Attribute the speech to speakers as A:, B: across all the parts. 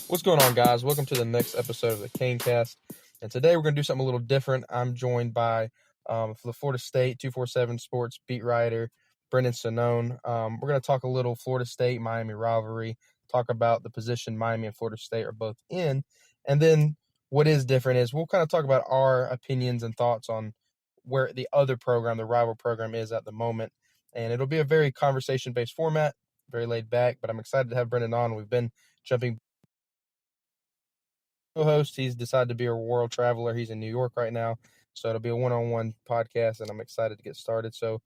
A: What's going on, guys? Welcome to the next episode of the Canescast. And today we're going to do something a little different. I'm joined by the Florida State 247 Sports beat writer, Brendan Sonnone. We're going to talk a little Florida State-Miami rivalry, talk about the position Miami and Florida State are both in. And then what is different is we'll kind of talk about our opinions and thoughts on where the other program, the rival program, is at the moment. And it'll be a very conversation-based format, very laid back, but I'm excited to have Brendan on. We've been jumping co-host. He's decided to be a world traveler. He's in New York right now, so it'll be a one-on-one podcast, and I'm excited to get started. So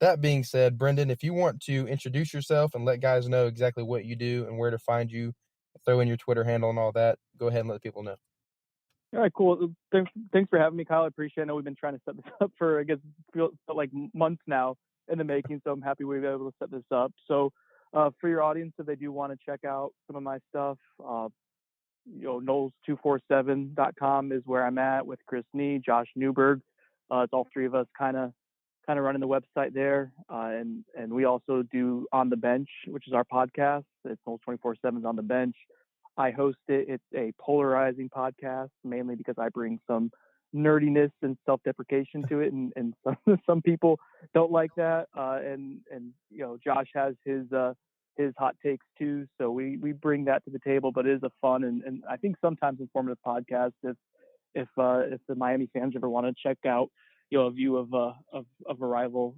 A: that being said, Brendan, if you want to introduce yourself and let guys know exactly what you do and where to find you, throw in your Twitter handle and all that, go ahead and let people know.
B: All right, cool. Thanks for having me, Kyle. I appreciate it. I know we've been trying to set this up for, I guess, felt like months now in the making, so I'm happy we were able to set this up. So for your audience, if they do want to check out some of my stuff, Knowles247.com is where I'm at with Chris Nee, Josh Newberg. It's all three of us kind of running the website there. And we also do On the Bench, which is our podcast. It's Knowles 24/7's On the Bench. I host it. It's a polarizing podcast, mainly because I bring some nerdiness and self-deprecation to it, and some people don't like that. And Josh has his hot takes too, so we bring that to the table. But it is a fun and I think sometimes informative podcast. If the Miami fans ever want to check out a view of a rival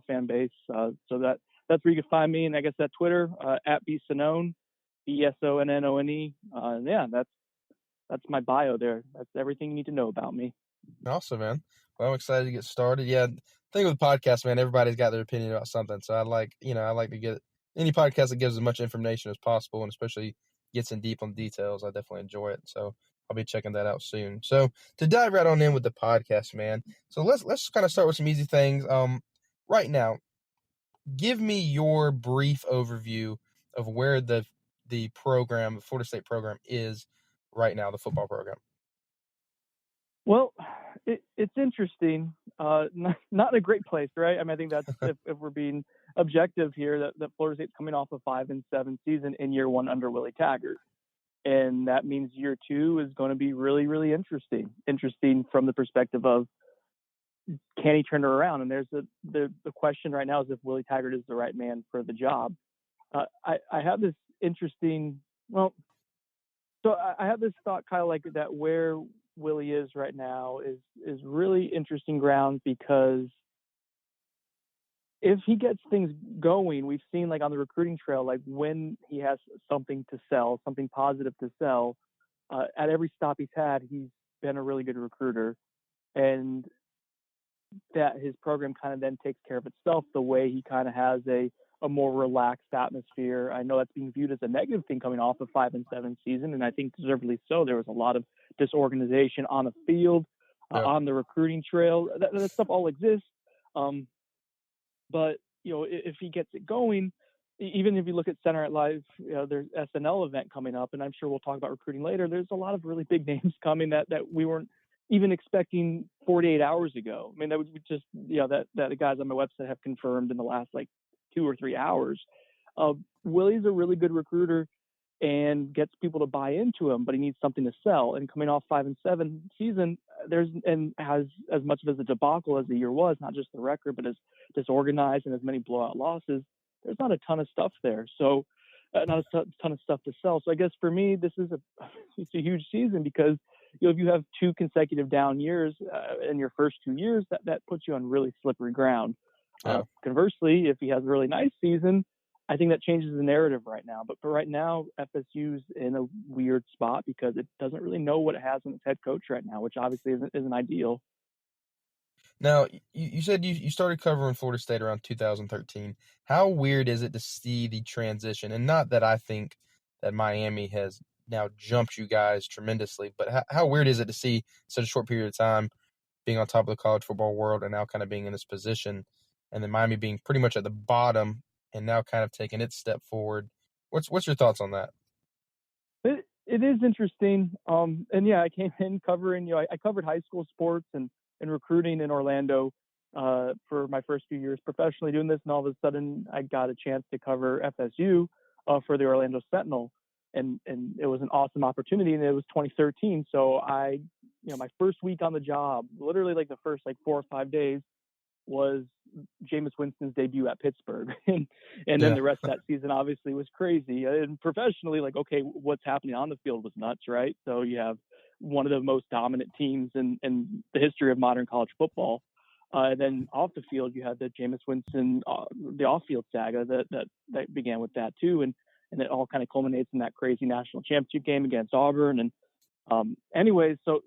B: fan base, so that's where you can find me. And I guess that Twitter at @bsonnone. BSONNONE. Yeah, that's my bio there. That's everything you need to know about me.
A: Awesome, man. Well, I'm excited to get started. Yeah, the thing with the podcast, man, everybody's got their opinion about something. So I like to get any podcast that gives as much information as possible, and especially gets in deep on details. I definitely enjoy it. So I'll be checking that out soon. So to dive right on in with the podcast, man. So let's kind of start with some easy things. Right now, give me your brief overview of where the program, the Florida State program, is right now, the football program.
B: Well, it's interesting. Not in a great place, right? I mean, I think that's if we're being objective here, that Florida State's coming off a 5-7 season in year one under Willie Taggart, and that means year two is going to be really, really interesting. Interesting from the perspective of, can he turn it around? And there's the question right now is if Willie Taggart is the right man for the job. I have this interesting, so I have this thought, Kyle, like that where Willie is right now is really interesting ground, because if he gets things going, we've seen like on the recruiting trail, like when he has something to sell, something positive to sell, at every stop he's had, he's been a really good recruiter, and that his program kind of then takes care of itself the way he kind of has a more relaxed atmosphere. I know that's being viewed as a negative thing coming off a 5-7 season, and I think deservedly so. There was a lot of disorganization on the field, on the recruiting trail. That stuff all exists. But if he gets it going, even if you look at Center at Live, there's SNL event coming up, and I'm sure we'll talk about recruiting later. There's a lot of really big names coming that we weren't even expecting 48 hours ago. I mean, that would just, that the guys on my website have confirmed in the last 2 or 3 hours. Willie's a really good recruiter and gets people to buy into him, but he needs something to sell. And coming off 5-7 season, and has as much of as a debacle as the year was, not just the record, but as disorganized and as many blowout losses. There's not a ton of stuff there. So not a ton of stuff to sell. So I guess for me, this is it's a huge season, because if you have 2 consecutive down years in your first 2 years, that puts you on really slippery ground. Conversely, if he has a really nice season, I think that changes the narrative right now. But for right now, FSU's in a weird spot because it doesn't really know what it has in its head coach right now, which obviously isn't ideal.
A: Now, you said you started covering Florida State around 2013. How weird is it to see the transition? And not that I think that Miami has now jumped you guys tremendously, but how weird is it to see such a short period of time being on top of the college football world and now kind of being in this position, and then Miami being pretty much at the bottom and now kind of taking its step forward? What's your thoughts on that?
B: It is interesting. And yeah, I came in covering, I covered high school sports and recruiting in Orlando for my first few years professionally doing this. And all of a sudden I got a chance to cover FSU for the Orlando Sentinel. and it was an awesome opportunity. And it was 2013. So my first week on the job, literally like the first like 4 or 5 days, was Jameis Winston's debut at Pittsburgh. and then the rest of that season obviously was crazy. And professionally, like, okay, what's happening on the field was nuts, right? So you have one of the most dominant teams in the history of modern college football. And then off the field, you had the Jameis Winston, the off-field saga that began with that too. And it all kind of culminates in that crazy national championship game against Auburn. And anyways, so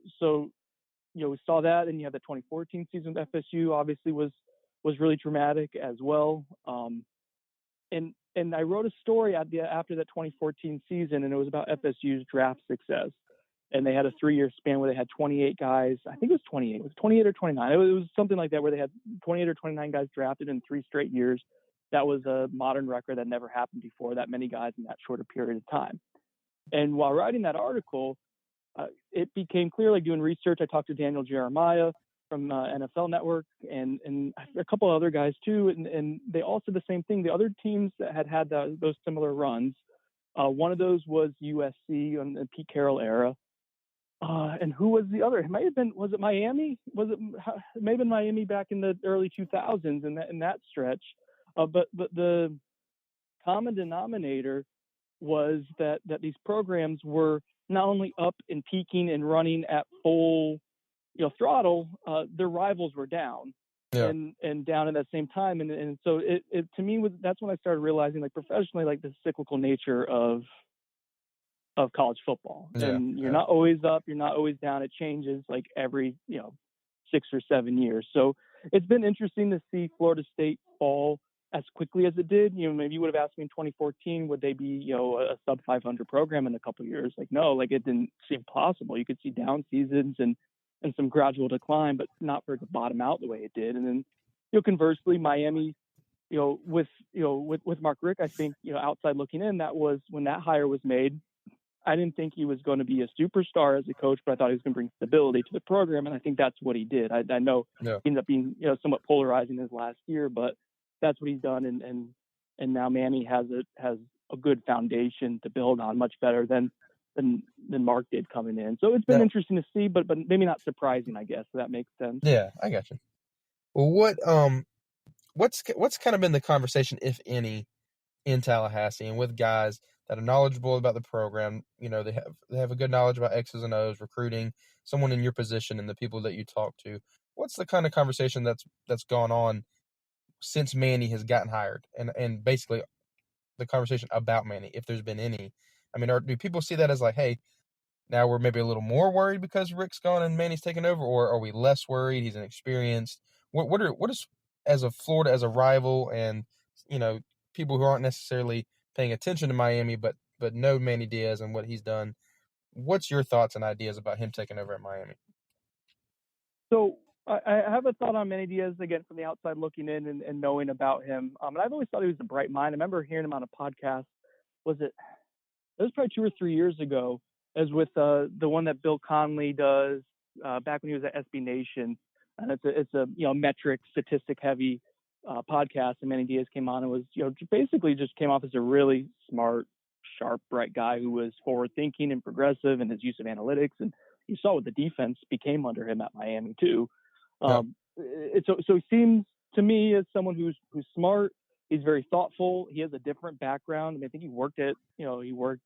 B: we saw that, and you had the 2014 season with FSU. Obviously, was really dramatic as well. And I wrote a story after that 2014 season, and it was about FSU's draft success. And they had a 3-year span where they had 28 guys. I think it was 28. It was 28 or 29. It was something like that, where they had 28 or 29 guys drafted in 3 straight years. That was a modern record that never happened before, that many guys in that shorter period of time. And while writing that article, it became clear, like doing research, I talked to Daniel Jeremiah from NFL Network and a couple of other guys too, and they all said the same thing. The other teams that had those similar runs, one of those was USC on the Pete Carroll era. And who was the other? It might have been, was it Miami? It may have been Miami back in the early 2000s in that stretch. But the common denominator was that these programs were not only up and peaking and running at full, throttle, their rivals were down.
A: Yeah.
B: And down at that same time. And so it to me that's when I started realizing, like, professionally, like, the cyclical nature of college football.
A: Yeah.
B: And you're not always up, you're not always down. It changes like every 6 or 7 years. So it's been interesting to see Florida State fall as quickly as it did. Maybe you would have asked me in 2014, would they be a sub 500 program in a couple of years? Like, no, like, it didn't seem possible. You could see down seasons and some gradual decline, but not for it to bottom out the way it did. And then conversely, Miami, with Mark Richt, I think, outside looking in, that was when that hire was made. I didn't think he was going to be a superstar as a coach, but I thought he was going to bring stability to the program, and I think that's what he did. I know he ended up being somewhat polarizing his last year, but that's what he's done, and now Miami has a good foundation to build on, much better than Mark did coming in. So it's been interesting to see, but maybe not surprising, I guess. If that makes sense.
A: Yeah, I got you. Well, what's kind of been the conversation, if any, in Tallahassee and with guys that are knowledgeable about the program? They have a good knowledge about X's and O's, recruiting, someone in your position and the people that you talk to. What's the kind of conversation that's gone on since Manny has gotten hired, and basically the conversation about Manny, if there's been any? I mean, do people see that as like, hey, now we're maybe a little more worried because Rick's gone and Manny's taken over, or are we less worried? He's inexperienced. What is, as a Florida, as a rival, and people who aren't necessarily paying attention to Miami, but know Manny Diaz and what he's done, what's your thoughts and ideas about him taking over at Miami?
B: So I have a thought on Manny Diaz, again, from the outside looking in and knowing about him. And I've always thought he was a bright mind. I remember hearing him on a podcast. It was probably 2 or 3 years ago, as with the one that Bill Conley does back when he was at SB Nation. And it's a metric, statistic heavy podcast. And Manny Diaz came on and was, basically just came off as a really smart, sharp, bright guy who was forward thinking and progressive in his use of analytics. And you saw what the defense became under him at Miami too. So he seems to me as someone who's smart. He's very thoughtful. He has a different background. I mean, I think he worked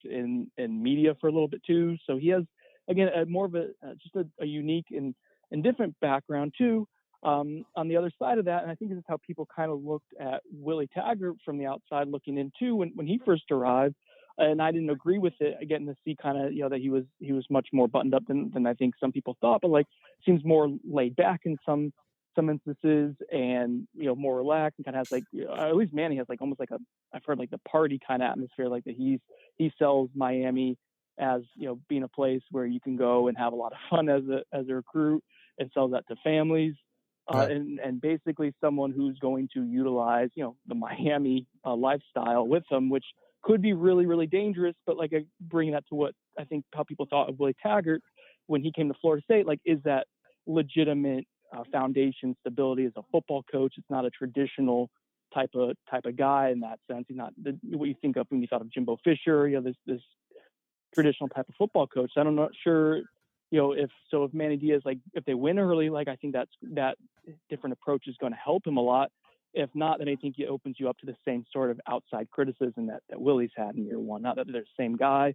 B: in media for a little bit too. So he has, again, more of a unique and different background too. On the other side of that, and I think this is how people kind of looked at Willie Taggart from the outside looking in too, when he first arrived. And I didn't agree with it, getting to see kind of, that he was much more buttoned up than I think some people thought, but seems more laid back in some instances, and more relaxed, and kind of has at least Manny has almost I've heard the party kind of atmosphere, that he sells Miami as being a place where you can go and have a lot of fun as a recruit, and sells that to families, and basically someone who's going to utilize the Miami lifestyle with them, which could be really, really dangerous. But bringing that to what I think how people thought of Willie Taggart when he came to Florida State, is that legitimate foundation, stability as a football coach? It's not a traditional type of guy in that sense. He's not what you think of when you thought of Jimbo Fisher. This traditional type of football coach. I'm not sure, if Manny Diaz, like if they win early, like I think that different approach is going to help him a lot. If not, then I think it opens you up to the same sort of outside criticism that Willie's had in year one. Not that they're the same guy,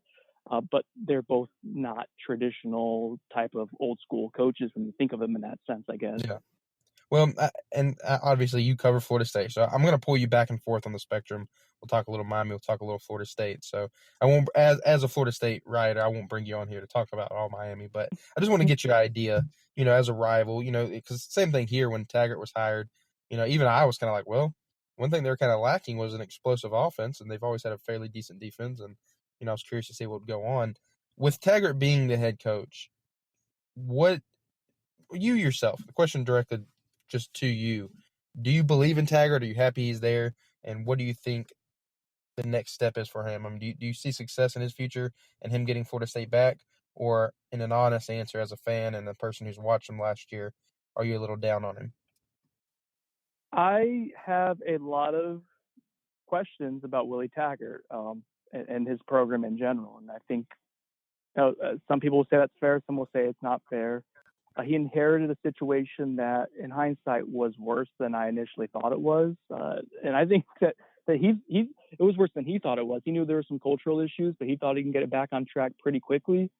B: but they're both not traditional type of old school coaches when you think of them in that sense, I guess.
A: Yeah. Well, obviously you cover Florida State, so I'm going to pull you back and forth on the spectrum. We'll talk a little Miami, we'll talk a little Florida State. So I won't, as a Florida State writer, I won't bring you on here to talk about all Miami, but I just want to get your idea, as a rival, because same thing here when Taggart was hired, even I was kind of like, well, one thing they're kind of lacking was an explosive offense, and they've always had a fairly decent defense, and, I was curious to see what would go on. With Taggart being the head coach, what you yourself, the question directed just to you, do you believe in Taggart? Are you happy he's there? And what do you think the next step is for him? I mean, do you see success in his future and him getting Florida State back? Or in an honest answer as a fan and a person who's watched him last year, are you a little down on him?
B: I have a lot of questions about Willie Taggart and his program in general. And I think some people will say that's fair. Some will say it's not fair. He inherited a situation that, in hindsight, was worse than I initially thought it was, and I think that it was worse than he thought it was. He knew there were some cultural issues, but he thought he can get it back on track pretty quickly.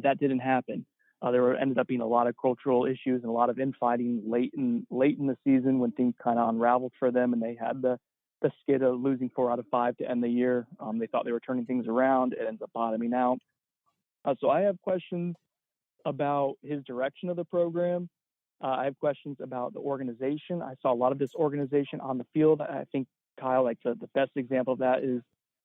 B: That didn't happen. Ended up being a lot of cultural issues and a lot of infighting late in the season when things kind of unraveled for them, and they had the skid of losing 4 out of 5 to end the year. They thought they were turning things around. It ends up bottoming out. So I have questions about his direction of the program. I have questions about the organization. I saw a lot of disorganization on the field. I think, Kyle, like the best example of that is,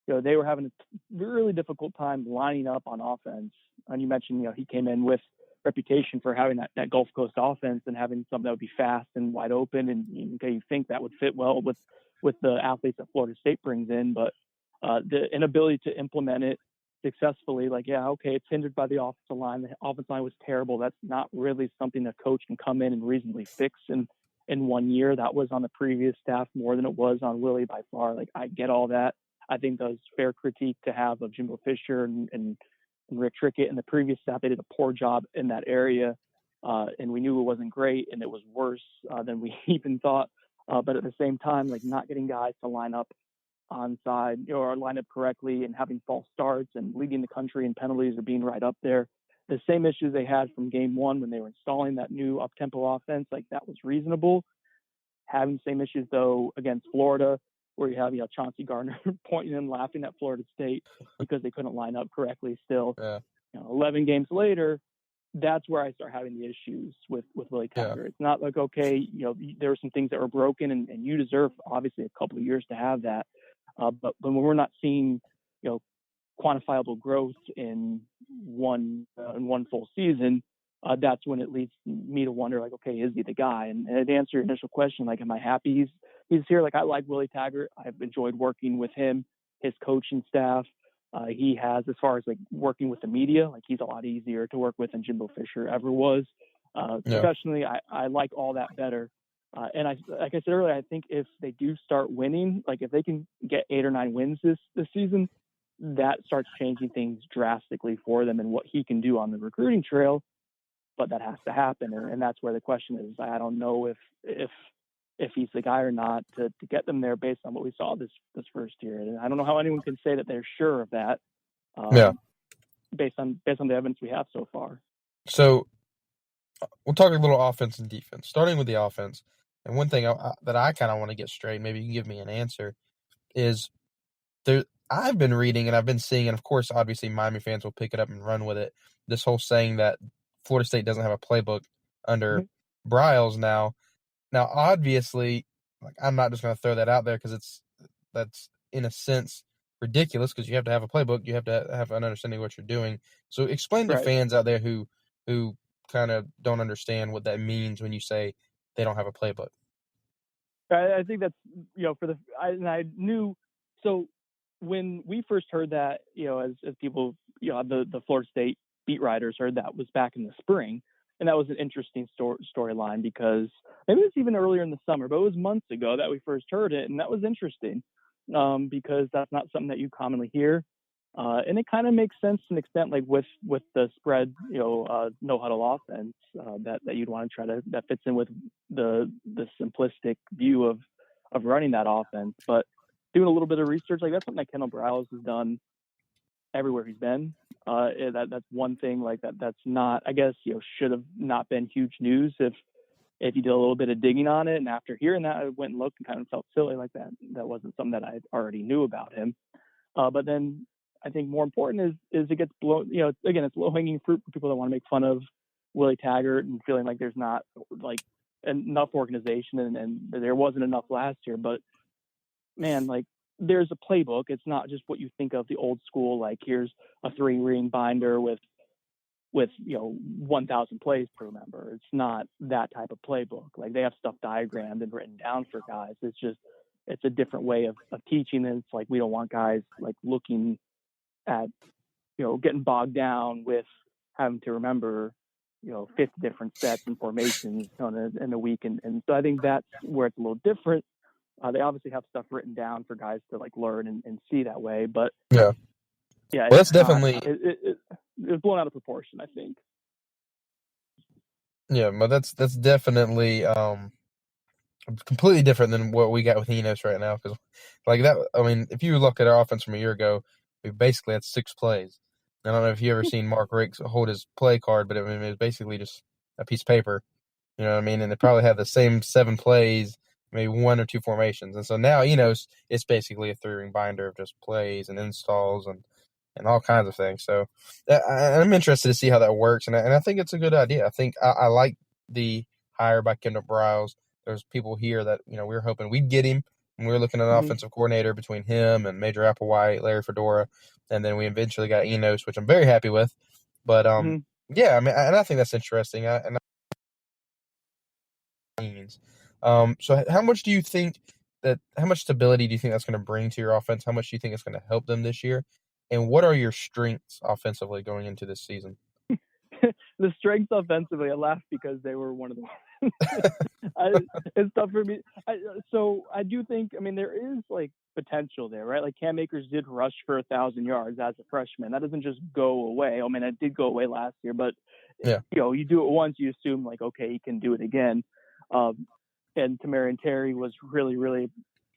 B: they were having a really difficult time lining up on offense. And you mentioned, he came in with reputation for having that Gulf Coast offense and having something that would be fast and wide open. And you think that would fit well with the athletes that Florida State brings in, but the inability to implement it successfully, it's hindered by the offensive line. The offensive line was terrible. That's not really something a coach can come in and reasonably fix in 1 year. That was on the previous staff more than it was on Willie by far. Like, I get all that. I think that was fair critique to have of Jimbo Fisher and Rick Trickett and the previous staff. They did a poor job in that area, and we knew it wasn't great, and it was worse than we even thought. But at the same time, like, not getting guys to line up onside or line up correctly and having false starts and leading the country in penalties or being right up there. The same issues they had from game one when they were installing that new up-tempo offense, like, that was reasonable. Having the same issues, though, against Florida, where you have, Chauncey Gardner pointing and laughing at Florida State because they couldn't line up correctly still.
A: Yeah.
B: 11 games later, that's where I start having the issues with Willie Taggart. Yeah. It's not like, okay, there were some things that were broken and you deserve, obviously, a couple of years to have that. But when we're not seeing, quantifiable growth in one full season, that's when it leads me to wonder, like, okay, is he the guy? And to answer your initial question, like, am I happy he's here? Like, I like Willie Taggart. I've enjoyed working with him, his coaching staff. He has, as far as like working with the media, like, he's a lot easier to work with than Jimbo Fisher ever was. Professionally, I like all that better. And like I said earlier, I think if they do start winning, like if they can get 8 or 9 wins this season, that starts changing things drastically for them and what he can do on the recruiting trail. But that has to happen, and that's where the question is. I don't know if he's the guy or not to get them there based on what we saw this first year. And I don't know how anyone can say that they're sure of that. Based on the evidence we have so far.
A: So we'll talk a little offense and defense, starting with the offense. And one thing that I kind of want to get straight, maybe you can give me an answer, is I've been reading and I've been seeing, and of course, obviously, Miami fans will pick it up and run with it, this whole saying that Florida State doesn't have a playbook under Briles now. Now, obviously, like, I'm not just going to throw that out there because that's in a sense ridiculous because you have to have a playbook. You have to have an understanding of what you're doing. So explain to fans out there who kind of don't understand what that means when you say they don't have a playbook.
B: I think that's, I knew, so when we first heard that, as people, the Florida State beat writers heard that was back in the spring. And that was an interesting storyline because maybe it was even earlier in the summer, but it was months ago that we first heard it. And that was interesting because that's not something that you commonly hear. And it kind of makes sense to an extent, like with the spread, no huddle offense that you'd want to try to, that fits in with the simplistic view of running that offense. But doing a little bit of research, like that's something that Kendall Briles has done everywhere he's been. That's one thing like that's not, I guess, should have not been huge news if you did a little bit of digging on it. And after hearing that, I went and looked and kind of felt silly like that. That wasn't something that I already knew about him. But then I think more important is it gets blown, again, it's low hanging fruit for people that want to make fun of Willie Taggart and feeling like there's not like enough organization and there wasn't enough last year. But man, like there's a playbook. It's not just what you think of the old school, like here's a 3-ring binder with 1,000 plays per member. It's not that type of playbook. Like they have stuff diagrammed and written down for guys. It's a different way of teaching. And it's like, we don't want guys like looking at, getting bogged down with having to remember, 50 different sets and formations in a week. And so I think that's where it's a little different. They obviously have stuff written down for guys to like learn and see that way. But
A: yeah,
B: well,
A: that's definitely
B: it's blown out of proportion, I think.
A: Yeah, but that's definitely completely different than what we got with Enos right now. Because like that, I mean, if you look at our offense from a year ago, we basically had 6 plays. I don't know if you ever seen Mark Ricks hold his play card, but it was basically just a piece of paper. You know what I mean? And they probably had the same 7 plays, maybe 1 or 2 formations. And so now Enos, it's basically a 3-ring binder of just plays and installs and all kinds of things. So I'm interested to see how that works. And I think it's a good idea. I think I like the hire by Kendall Briles. There's people here that, we were hoping we'd get him. And we were looking at an offensive coordinator between him and Major Applewhite, Larry Fedora. And then we eventually got Enos, which I'm very happy with. But, yeah, I mean, and I think that's interesting. So how much do you think how much stability do you think that's going to bring to your offense? How much do you think it's going to help them this year? And what are your strengths offensively going into this season?
B: The strengths offensively, I laugh because they were one of the it's tough for me. So I do think, I mean, there is like potential there, right? Like Cam Akers did rush for 1,000 yards as a freshman. That doesn't just go away. I mean, it did go away last year, but
A: yeah,
B: you do it once, you assume like, okay, he can do it again. And Tamarian Terry was really, really,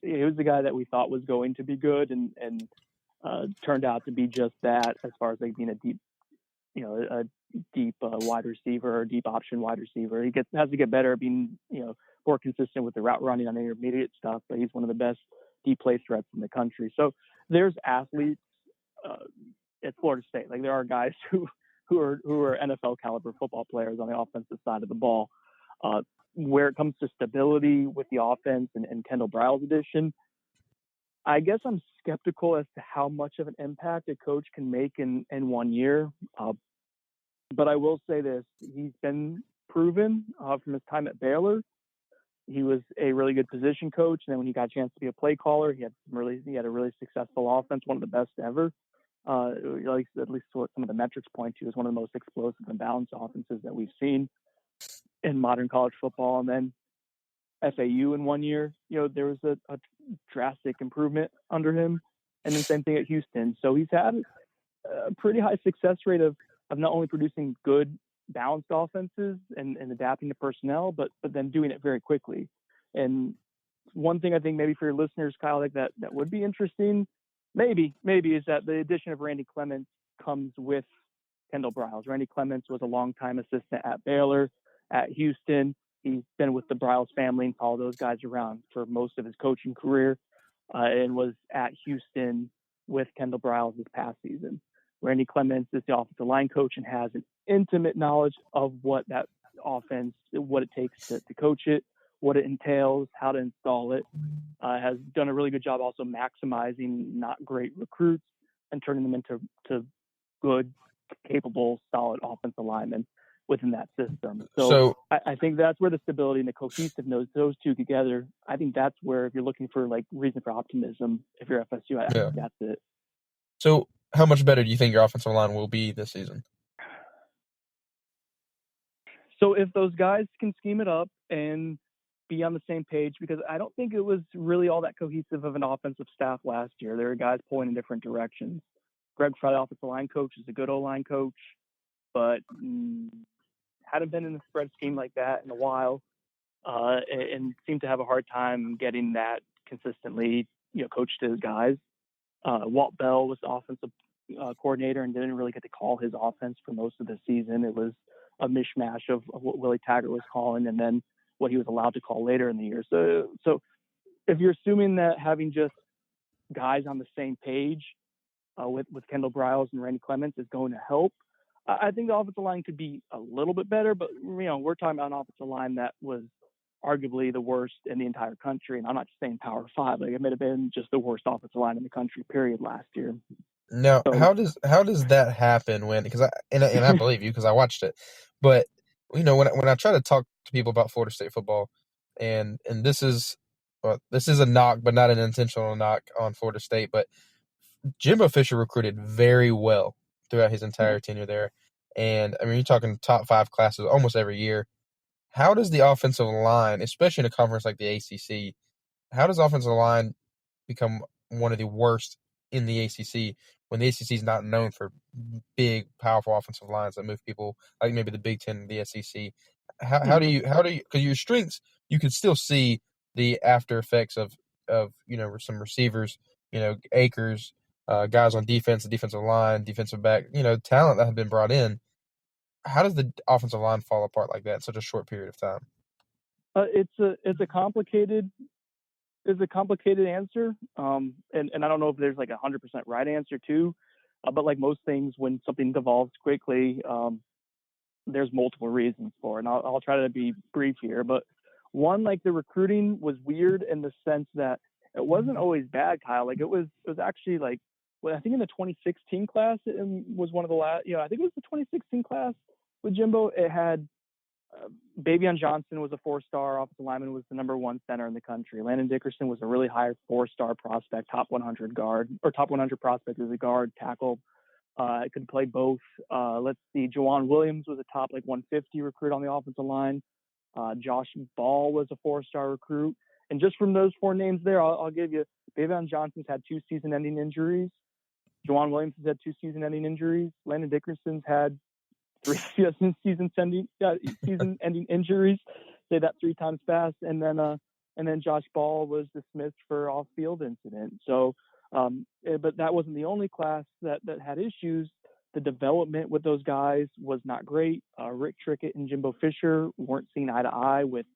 B: he was the guy that we thought was going to be good and turned out to be just that as far as like being a deep wide receiver or deep option wide receiver. He has to get better at being, more consistent with the route running on the intermediate stuff, but he's one of the best deep play threats in the country. So there's athletes at Florida State. Like there are guys who are NFL caliber football players on the offensive side of the ball. Where it comes to stability with the offense and Kendall Briles' addition, I guess I'm skeptical as to how much of an impact a coach can make in 1 year. But I will say this, he's been proven from his time at Baylor. He was a really good position coach. And then when he got a chance to be a play caller, he had a really successful offense, one of the best ever. At least what some of the metrics point to, is one of the most explosive and balanced offenses that we've seen in modern college football. And then FAU in 1 year, there was a drastic improvement under him. And then same thing at Houston. So he's had a pretty high success rate of not only producing good balanced offenses and adapting to personnel, but then doing it very quickly. And one thing I think maybe for your listeners, Kyle, like that would be interesting, maybe is that the addition of Randy Clements comes with Kendall Briles. Randy Clements was a longtime assistant at Baylor, at Houston. He's been with the Briles family and followed those guys around for most of his coaching career, and was at Houston with Kendall Briles this past season. Randy Clements is the offensive line coach and has an intimate knowledge of what that offense, what it takes to coach it, what it entails, how to install it. Has done a really good job also maximizing not great recruits and turning them into good, capable, solid offensive linemen within that system. So I think that's where the stability and the cohesiveness, those two together, I think that's where, if you're looking for like reason for optimism, if you're FSU, I think that's it.
A: So how much better do you think your offensive line will be this season?
B: So if those guys can scheme it up and be on the same page, because I don't think it was really all that cohesive of an offensive staff last year. There were guys pulling in different directions. Greg Frey, offensive line coach, is a good O-line coach, but hadn't been in the spread scheme like that in a while, and seemed to have a hard time getting that consistently, coached to his guys. Walt Bell was the offensive coordinator and didn't really get to call his offense for most of the season. It was a mishmash of what Willie Taggart was calling and then what he was allowed to call later in the year. So if you're assuming that having just guys on the same page with Kendall Briles and Randy Clements is going to help, I think the offensive line could be a little bit better, but we're talking about an offensive line that was arguably the worst in the entire country. And I'm not just saying Power 5, like it may have been just the worst offensive line in the country, period, last year.
A: Now,
B: So,
A: how does that happen because I believe you because I watched it, but when I try to talk to people about Florida State football, and this is a knock, but not an intentional knock on Florida State, but Jimbo Fisher recruited very well throughout his entire tenure there, and I mean you're talking top 5 classes almost every year. How does the offensive line, especially in a conference like the ACC, how does offensive line become one of the worst in the ACC when the ACC is not known for big, powerful offensive lines that move people like maybe the Big Ten and the SEC? How do you because your strengths you can still see the after effects of some receivers, Akers, guys on defense, the defensive line, defensive back, talent that have been brought in. How does the offensive line fall apart like that in such a short period of time?
B: It's a complicated answer, and I don't know if there's like 100% right answer too, but like most things, when something devolves quickly, there's multiple reasons for it. And I'll try to be brief here, but one, like the recruiting was weird in the sense that it wasn't always bad, Kyle. Like it was actually like, well, I think in the 2016 class, it was one of the last, I think it was the 2016 class with Jimbo. It had Bavion Johnson was a 4-star offensive lineman, was the number 1 center in the country. Landon Dickerson was a really high 4-star prospect, top 100 guard, or top 100 prospect as a guard, tackle. Could play both. Let's see, Juwan Williams was a top 150 recruit on the offensive line. Josh Ball was a 4-star recruit. And just from those 4 names there, I'll give you, Bavion Johnson's had 2 season-ending injuries. Juwan Williams has had 2 season-ending injuries. Landon Dickerson's had 3 season-ending injuries. Say that 3 times fast. And then Josh Ball was dismissed for off-field incident. So, but that wasn't the only class that had issues. The development with those guys was not great. Rick Trickett and Jimbo Fisher weren't seen eye to eye with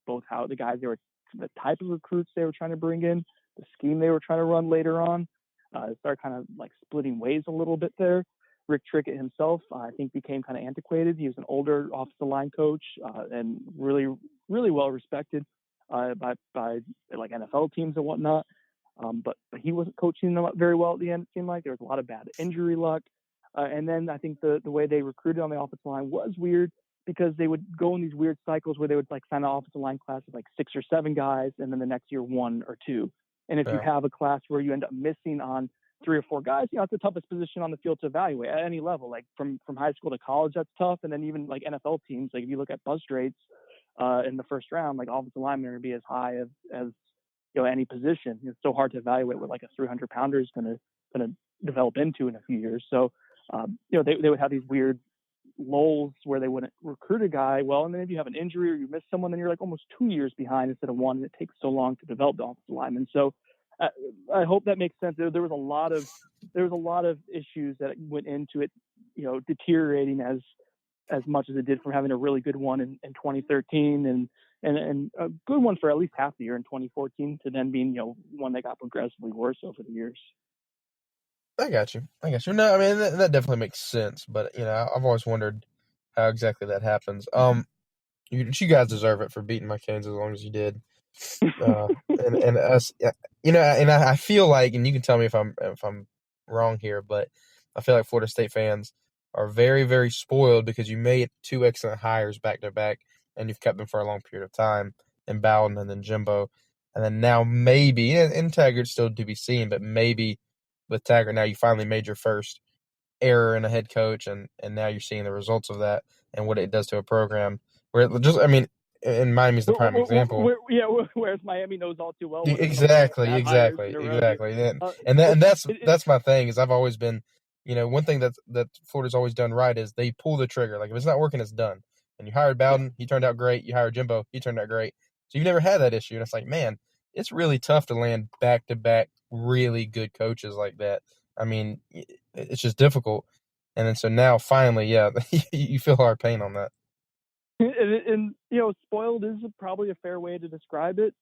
B: both how the guys the type of recruits they were trying to bring in, the scheme they were trying to run later on. It started kind of like splitting ways a little bit there. Rick Trickett himself, I think, became kind of antiquated. He was an older offensive line coach and really, really well respected by like NFL teams and whatnot. But he wasn't coaching them very well at the end. It seemed like there was a lot of bad injury luck. And then I think the way they recruited on the offensive line was weird because they would go in these weird cycles where they would like sign an offensive line class of like 6 or 7 guys, and then the next year 1 or 2. And if you have a class where you end up missing on 3 or 4 guys, it's the toughest position on the field to evaluate at any level. Like from high school to college, that's tough. And then even like NFL teams, like if you look at bust rates in the first round, like offensive linemen are going to be as high as any position. It's so hard to evaluate what like a 300-pounder is going to develop into in a few years. So they would have these weird lulls where they wouldn't recruit a guy well, and then if you have an injury or you miss someone, then you're like almost 2 years behind instead of 1, and it takes so long to develop the offensive lineman. So I hope that makes sense. There was a lot of issues that went into it, deteriorating as much as it did from having a really good one in 2013 and a good one for at least half the year in 2014 to then being one that got progressively worse over the years.
A: I got you. No, I mean that definitely makes sense, but I've always wondered how exactly that happens. You guys deserve it for beating my Canes as long as you did, and us, and I feel like, and you can tell me if I'm wrong here, but I feel like Florida State fans are very, very spoiled because you made 2 excellent hires back to back, and you've kept them for a long period of time, in Bowden and then Jimbo, and then now maybe, and Taggart's still to be seen, but maybe with Taggart now you finally made your first error in a head coach, and now you're seeing the results of that and what it does to a program. Where it just, and Miami's the prime example.
B: Whereas Miami knows all too well.
A: Exactly. And that's my thing is I've always been, one thing that Florida's always done right is they pull the trigger. Like if it's not working, it's done. And you hired Bowden, he turned out great. You hired Jimbo, he turned out great. So you've never had that issue. And it's like, man, it's really tough to land back-to-back really good coaches like that. I mean, it's just difficult. And then so now finally, yeah, you feel our pain on that.
B: And spoiled is probably a fair way to describe it.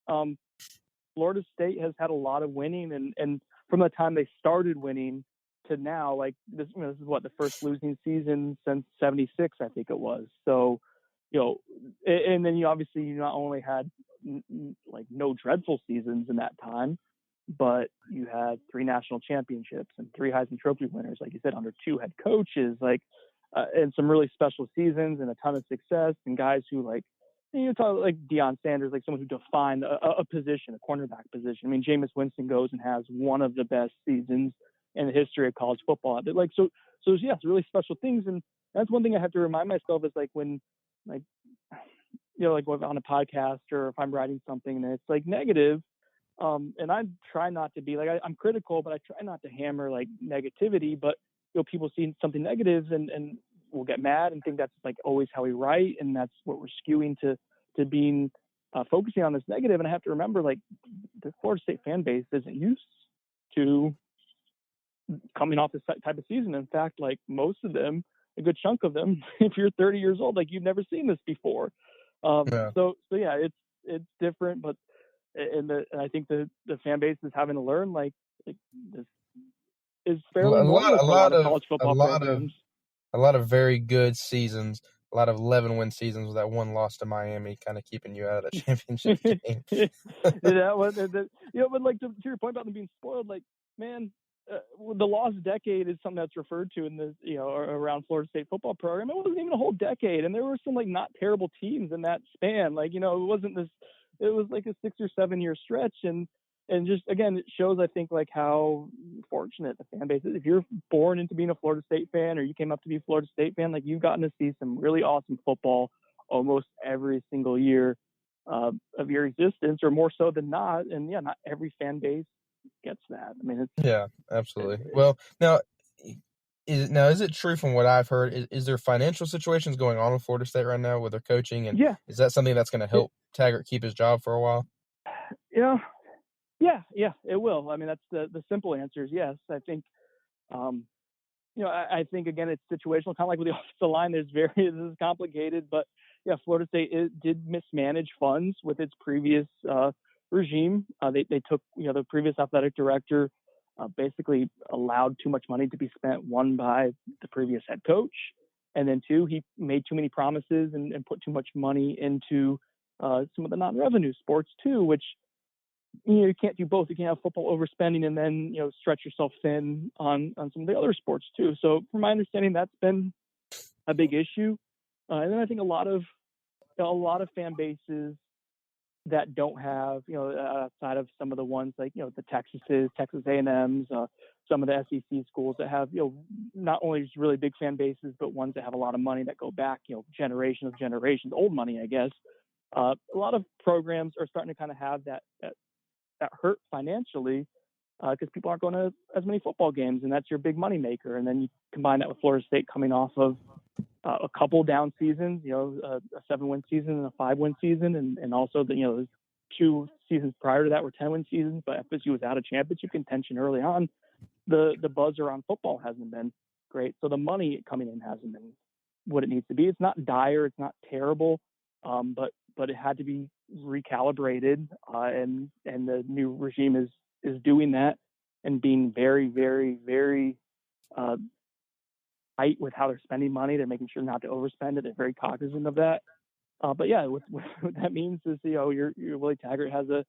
B: Florida State has had a lot of winning, and from the time they started winning to now, like this is what the first losing season since '76, I think it was. So, and then you not only had like no dreadful seasons in that time, but you had 3 national championships and 3 Heisman Trophy winners, like you said, under 2 head coaches, and some really special seasons and a ton of success, and guys who talk like Deion Sanders, like someone who defined a position, a cornerback position. I mean, Jameis Winston goes and has one of the best seasons in the history of college football. So it's really special things, and that's one thing I have to remind myself is like when like on a podcast or if I'm writing something and it's like negative, and I try not to be like I'm critical, but I try not to hammer like negativity. But people see something negative and will get mad and think that's like always how we write, and that's what we're skewing to being focusing on this negative. And I have to remember, like, the Florida State fan base isn't used to coming off this type of season. In fact, like most of them, a good chunk of them, if you're 30 years old, like you've never seen this before.
A: Yeah.
B: So yeah, it's different, but and I think the fan base is having to learn like this is fairly normal for a lot of college football programs.
A: A lot of very good seasons, a lot of 11-win seasons with that one loss to Miami, kind of keeping you out of that championship game.
B: But like to your point about them being spoiled, like, man, the lost decade is something that's referred to in the around Florida State football program. It wasn't even a whole decade, and there were some like not terrible teams in that span. Like it wasn't this. It was like a 6 or 7 year stretch, and just again, it shows, I think, like how fortunate the fan base is. If you're born into being a Florida State fan, or you came up to be a Florida State fan, like you've gotten to see some really awesome football almost every single year of your existence, or more so than not. And yeah, not every fan base gets that. I mean,
A: absolutely. Well, now is it true from what I've heard? Is there financial situations going on with Florida State right now with their coaching, and is that something that's going to help Taggart keep his job for a while?
B: Yeah, it will. I mean, that's the simple answer is yes. I think, I think again it's situational, kind of like with the offensive line. This is complicated, but yeah, Florida State did mismanage funds with its previous regime. They took the previous athletic director basically allowed too much money to be spent, one by the previous head coach, and then two, he made too many promises and put too much money into some of the non-revenue sports too, which you can't do both. You can't have football overspending and then stretch yourself thin on some of the other sports too. So from my understanding, that's been a big issue. And then I think a lot of fan bases that don't have outside of some of the ones like the Texas A&Ms, some of the SEC schools that have not only just really big fan bases, but ones that have a lot of money that go back generations, old money, I guess. A lot of programs are starting to kind of have that hurt financially because people aren't going to as many football games, and that's your big money maker. And then you combine that with Florida State coming off of a couple down seasons, a 7-win season and a 5-win season, and also the 2 seasons prior to that were 10-win seasons, but FSU was out of championship contention early on. The buzz around football hasn't been great, so the money coming in hasn't been what it needs to be. It's not dire, it's not terrible, but it had to be recalibrated, and the new regime is doing that and being very, very, very tight with how they're spending money. They're making sure not to overspend it. They're very cognizant of that. But yeah, what that means is your Willie Taggart has a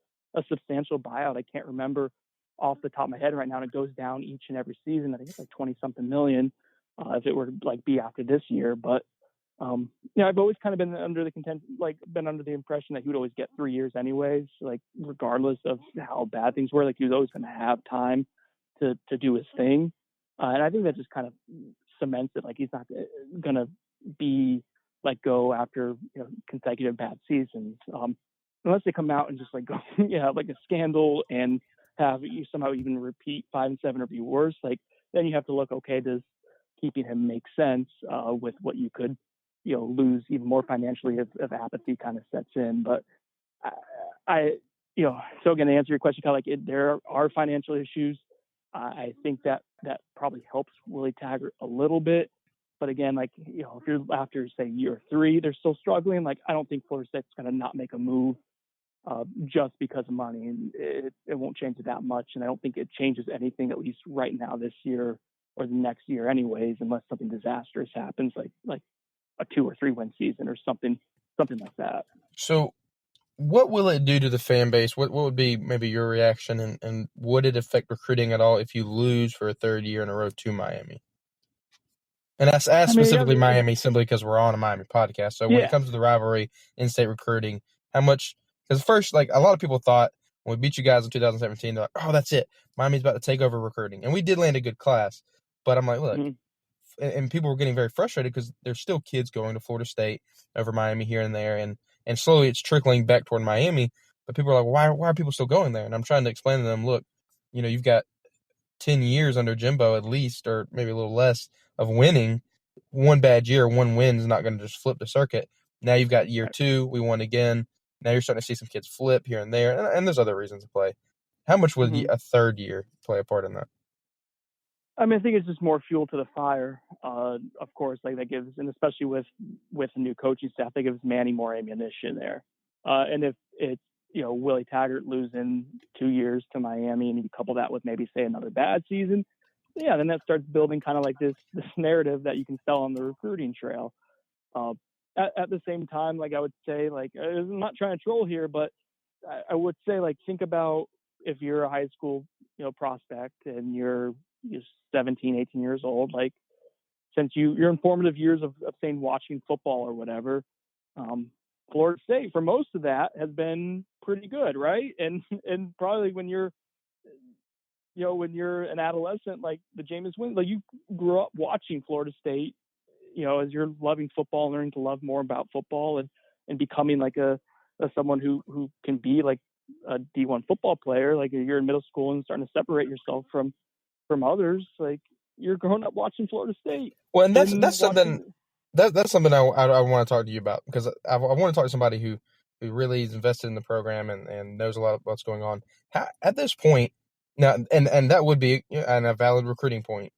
B: substantial buyout. I can't remember off the top of my head right now, and it goes down each and every season. I think it's like 20-something million if it were to be after this year. But I've always kind of been under the impression that he would always get 3 years anyways, like regardless of how bad things were. Like he was always going to have time to do his thing, and I think that just kind of cements it. Like he's not going to be let go after consecutive bad seasons, unless they come out and just like go like a scandal and have you somehow even repeat 5-7 or be worse. Like then you have to look, okay, does keeping him make sense with what you could, lose even more financially if apathy kind of sets in. But so again, to answer your question, kind of like there are financial issues. I think that probably helps Willie Taggart a little bit. But again, like, if you're after, say, year 3, they're still struggling, like, I don't think Florida State's going to not make a move just because of money. And it won't change it that much. And I don't think it changes anything, at least right now this year or the next year anyways, unless something disastrous happens, like a 2 or 3 win season or something like that.
A: So what will it do to the fan base? What would be maybe your reaction, and would it affect recruiting at all if you lose for a third year in a row to Miami? And I asked specifically Miami simply because we're on a Miami podcast. So when it comes to the rivalry, in-state recruiting, how much – because first, like, a lot of people thought when we beat you guys in 2017, they're like, oh, that's it. Miami's about to take over recruiting. And we did land a good class. But I'm like, look, and people were getting very frustrated because there's still kids going to Florida State over Miami here and there. And slowly it's trickling back toward Miami. But people are like, why are people still going there? And I'm trying to explain to them, look, you've got 10 years under Jimbo at least, or maybe a little less, of winning. One bad year, one win is not going to just flip the circuit. Now you've got year 2, we won again. Now you're starting to see some kids flip here and there, and there's other reasons to play. How much would a third year play a part in that?
B: I mean, I think it's just more fuel to the fire. Of course, like that gives, and especially with a new coaching staff, that gives Manny more ammunition there. And if it's, Willie Taggart losing 2 years to Miami, and you couple that with maybe, say, another bad season, then that starts building kind of like this narrative that you can sell on the recruiting trail. At the same time, like I would say, like, I'm not trying to troll here, but I would say, like, think about if you're a high school, prospect and you're 17, 18 years old, like, since your informative years of saying watching football or whatever, Florida State for most of that has been pretty good, right? And probably when you're an adolescent, like the Jameis Winston, like you grew up watching Florida State, as you're loving football, learning to love more about football and becoming like a someone who can be like a D1 football player, like you're in middle school and starting to separate yourself from others, like you're growing up watching Florida State.
A: Well, and that's something that's something I want to talk to you about, because I want to talk to somebody who really is invested in the program and knows a lot of what's going on. At this point now, and that would be a valid recruiting point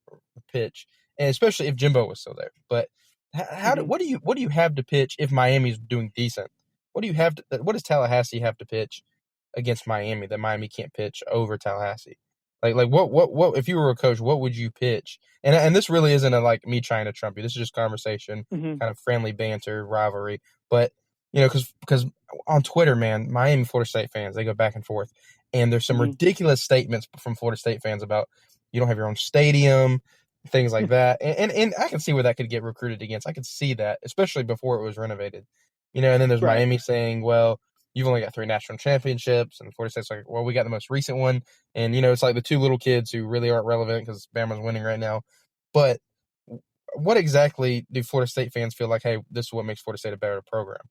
A: pitch, and especially if Jimbo was still there. But what do you have to pitch if Miami's doing decent? What does Tallahassee have to pitch against Miami that Miami can't pitch over Tallahassee? Like what if you were a coach, what would you pitch? And this really isn't like me trying to trump you. This is just conversation, kind of friendly banter, rivalry. But because on Twitter, man, Miami Florida State fans, they go back and forth, and there's some ridiculous statements from Florida State fans about you don't have your own stadium, things like that. And I can see where that could get recruited against. I could see that, especially before it was renovated. And then there's Miami saying, well, you've only got 3 national championships, and Florida State's like, well, we got the most recent one. And, it's like the 2 little kids who really aren't relevant because Bama's winning right now. But what exactly do Florida State fans feel like, hey, this is what makes Florida State a better program?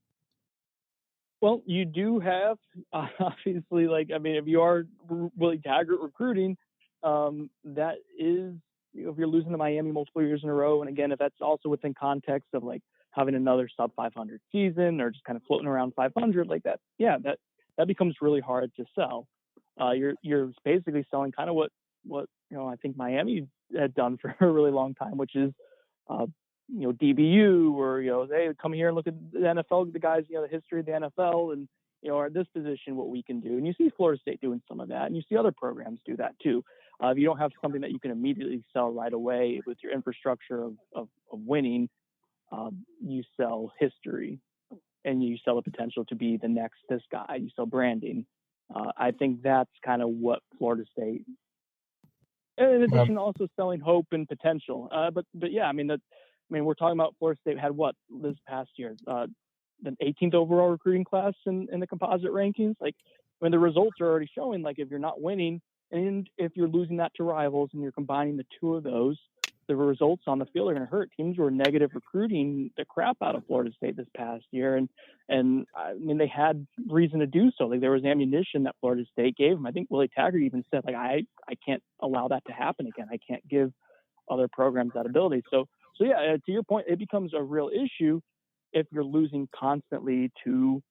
B: Well, you do have, obviously, like, I mean, if you are Willie Taggart recruiting, that is, if you're losing to Miami multiple years in a row, and again, if that's also within context of, like, having another sub 500 season or just kind of floating around 500 like that, that becomes really hard to sell. You're basically selling kind of what I think Miami had done for a really long time, which is DBU, or hey, come here and look at the NFL, the guys, the history of the NFL, and at this position what we can do. And you see Florida State doing some of that, and you see other programs do that too. If you don't have something that you can immediately sell right away with your infrastructure of winning, you sell history, and you sell the potential to be the next this guy. You sell branding. I think that's kind of what Florida State, in addition to also selling hope and potential. But yeah, I mean, we're talking about Florida State had what this past year, the 18th overall recruiting class in the composite rankings. Like, when the results are already showing, like, if you're not winning and if you're losing that to rivals and you're combining the 2 of those, the results on the field are going to hurt. Teams were negative recruiting the crap out of Florida State this past year. And I mean, they had reason to do so. Like, there was ammunition that Florida State gave them. I think Willie Taggart even said, like, I can't allow that to happen again. I can't give other programs that ability. So yeah, to your point, it becomes a real issue if you're losing constantly to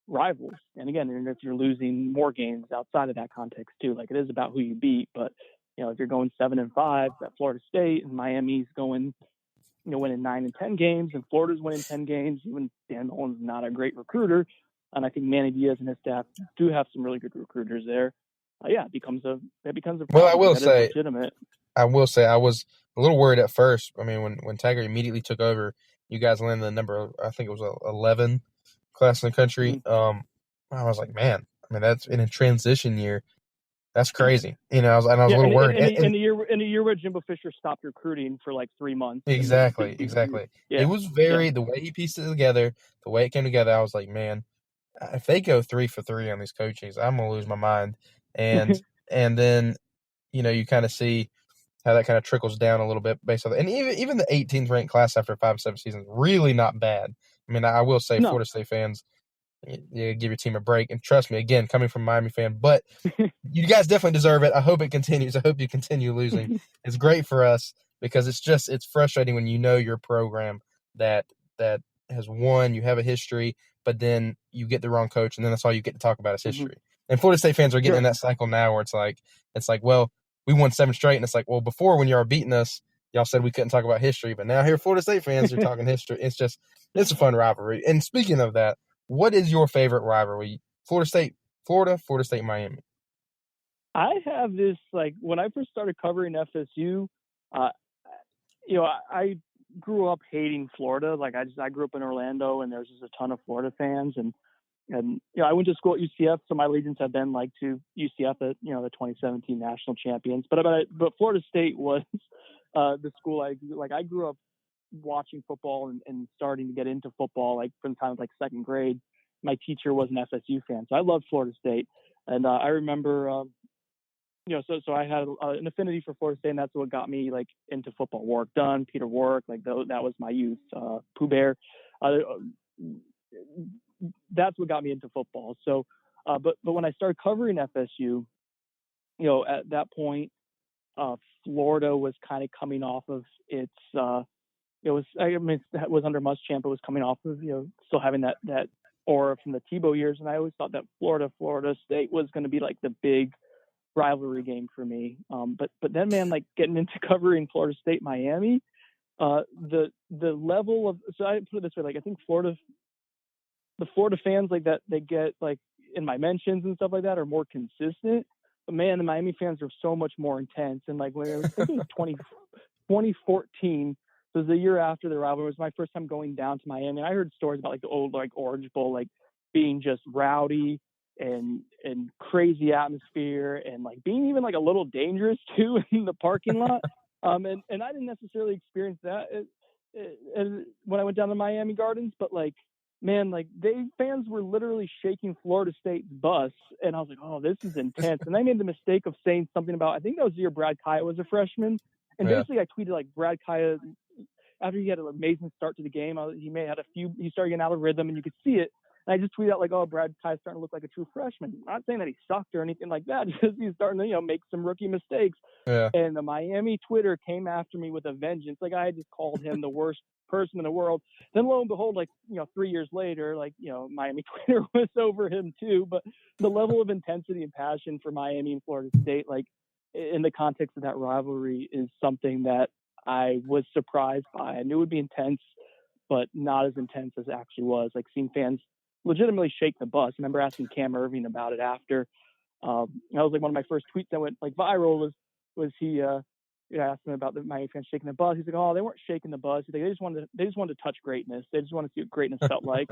B: rivals. And again, if you're losing more games outside of that context too, like it is about who you beat. But if you're going 7-5 at Florida State and Miami's going, winning 9 and 10 games, and Florida's winning 10 games, even Dan Mullen's not a great recruiter, and I think Manny Diaz and his staff do have some really good recruiters there. It becomes a problem.
A: Well, I
B: will say, legitimate.
A: I was a little worried at first. I mean, when Taggart immediately took over, you guys landed the number, I think it was 11 class in the country.
B: Mm-hmm.
A: I was like, man, I mean, that's in a transition year. That's crazy. I was a little worried.
B: In a year where Jimbo Fisher stopped recruiting for like 3 months.
A: Exactly.
B: Yeah.
A: It was the way he pieced it together, the way it came together, I was like, man, if they go 3 for 3 on these coaches, I'm going to lose my mind. And then, you kind of see how that kind of trickles down a little bit based on that. And even the 18th ranked class after 5-7 seasons, really not bad. I mean, I will say Florida State fans, you give your team a break. And trust me, again, coming from a Miami fan, but you guys definitely deserve it. I hope it continues. I hope you continue losing. It's great for us because it's frustrating when your program that has won, you have a history, but then you get the wrong coach, and then that's all you get to talk about is history. And Florida State fans are getting in that cycle now where it's like, well, we won 7 straight, and it's like, well, before when you were beating us, y'all said we couldn't talk about history, but now here Florida State fans are talking history. It's a fun rivalry. And speaking of that, what is your favorite rivalry? Florida State, Miami.
B: I have this, like, when I first started covering FSU, I grew up hating Florida. Like, I grew up in Orlando, and there's just a ton of Florida fans, and I went to school at UCF, so my allegiance have been like to UCF, the 2017 national champions. But Florida State was the school I grew up watching football and starting to get into football, like from the time of like second grade. My teacher was an FSU fan, so I loved Florida State. And I remember, so I had an affinity for Florida State, and that's what got me like into football. Warwick Dunn, Peter Warwick, like that was my youth. Pooh Bear. That's what got me into football. So, but when I started covering FSU, at that point, Florida was kind of coming off of its. It was under Muschamp. It was coming off of still having that aura from the Tebow years, and I always thought that Florida State was going to be like the big rivalry game for me. But then, man, like getting into covering Florida State Miami, the level of, so I put it this way, like I think the Florida fans like that they get like in my mentions and stuff like that are more consistent. But man, the Miami fans are so much more intense. And like when I think it was 2014, so it was the year after the rivalry. It was my first time going down to Miami. I heard stories about like the old like Orange Bowl like being just rowdy and crazy atmosphere and like being even like a little dangerous too in the parking lot. And I didn't necessarily experience that when I went down to Miami Gardens, but like, man, like fans were literally shaking Florida State's bus, and I was like, oh, this is intense. And I made the mistake of saying something about, I think that was the year Brad Kaya was a freshman, and basically I tweeted like Brad Kaya, after he had an amazing start to the game, he started getting out of rhythm, and you could see it. And I just tweeted out like, oh, Brad Kai's starting to look like a true freshman. I'm not saying that he sucked or anything like that, just he's starting to make some rookie mistakes.
A: Yeah.
B: And the Miami Twitter came after me with a vengeance. Like I had just called him the worst person in the world. Then lo and behold, 3 years later, Miami Twitter was over him too. But the level of intensity and passion for Miami and Florida State, like in the context of that rivalry, is something that I was surprised by. I knew it would be intense, but not as intense as it actually was. Like seeing fans legitimately shake the bus. I remember asking Cam Irving about it after. That was like one of my first tweets that went like viral. Was he? I asked him about the Miami fans shaking the bus. He's like, "Oh, they weren't shaking the bus. They just wanted to touch greatness. They just wanted to see what greatness felt like."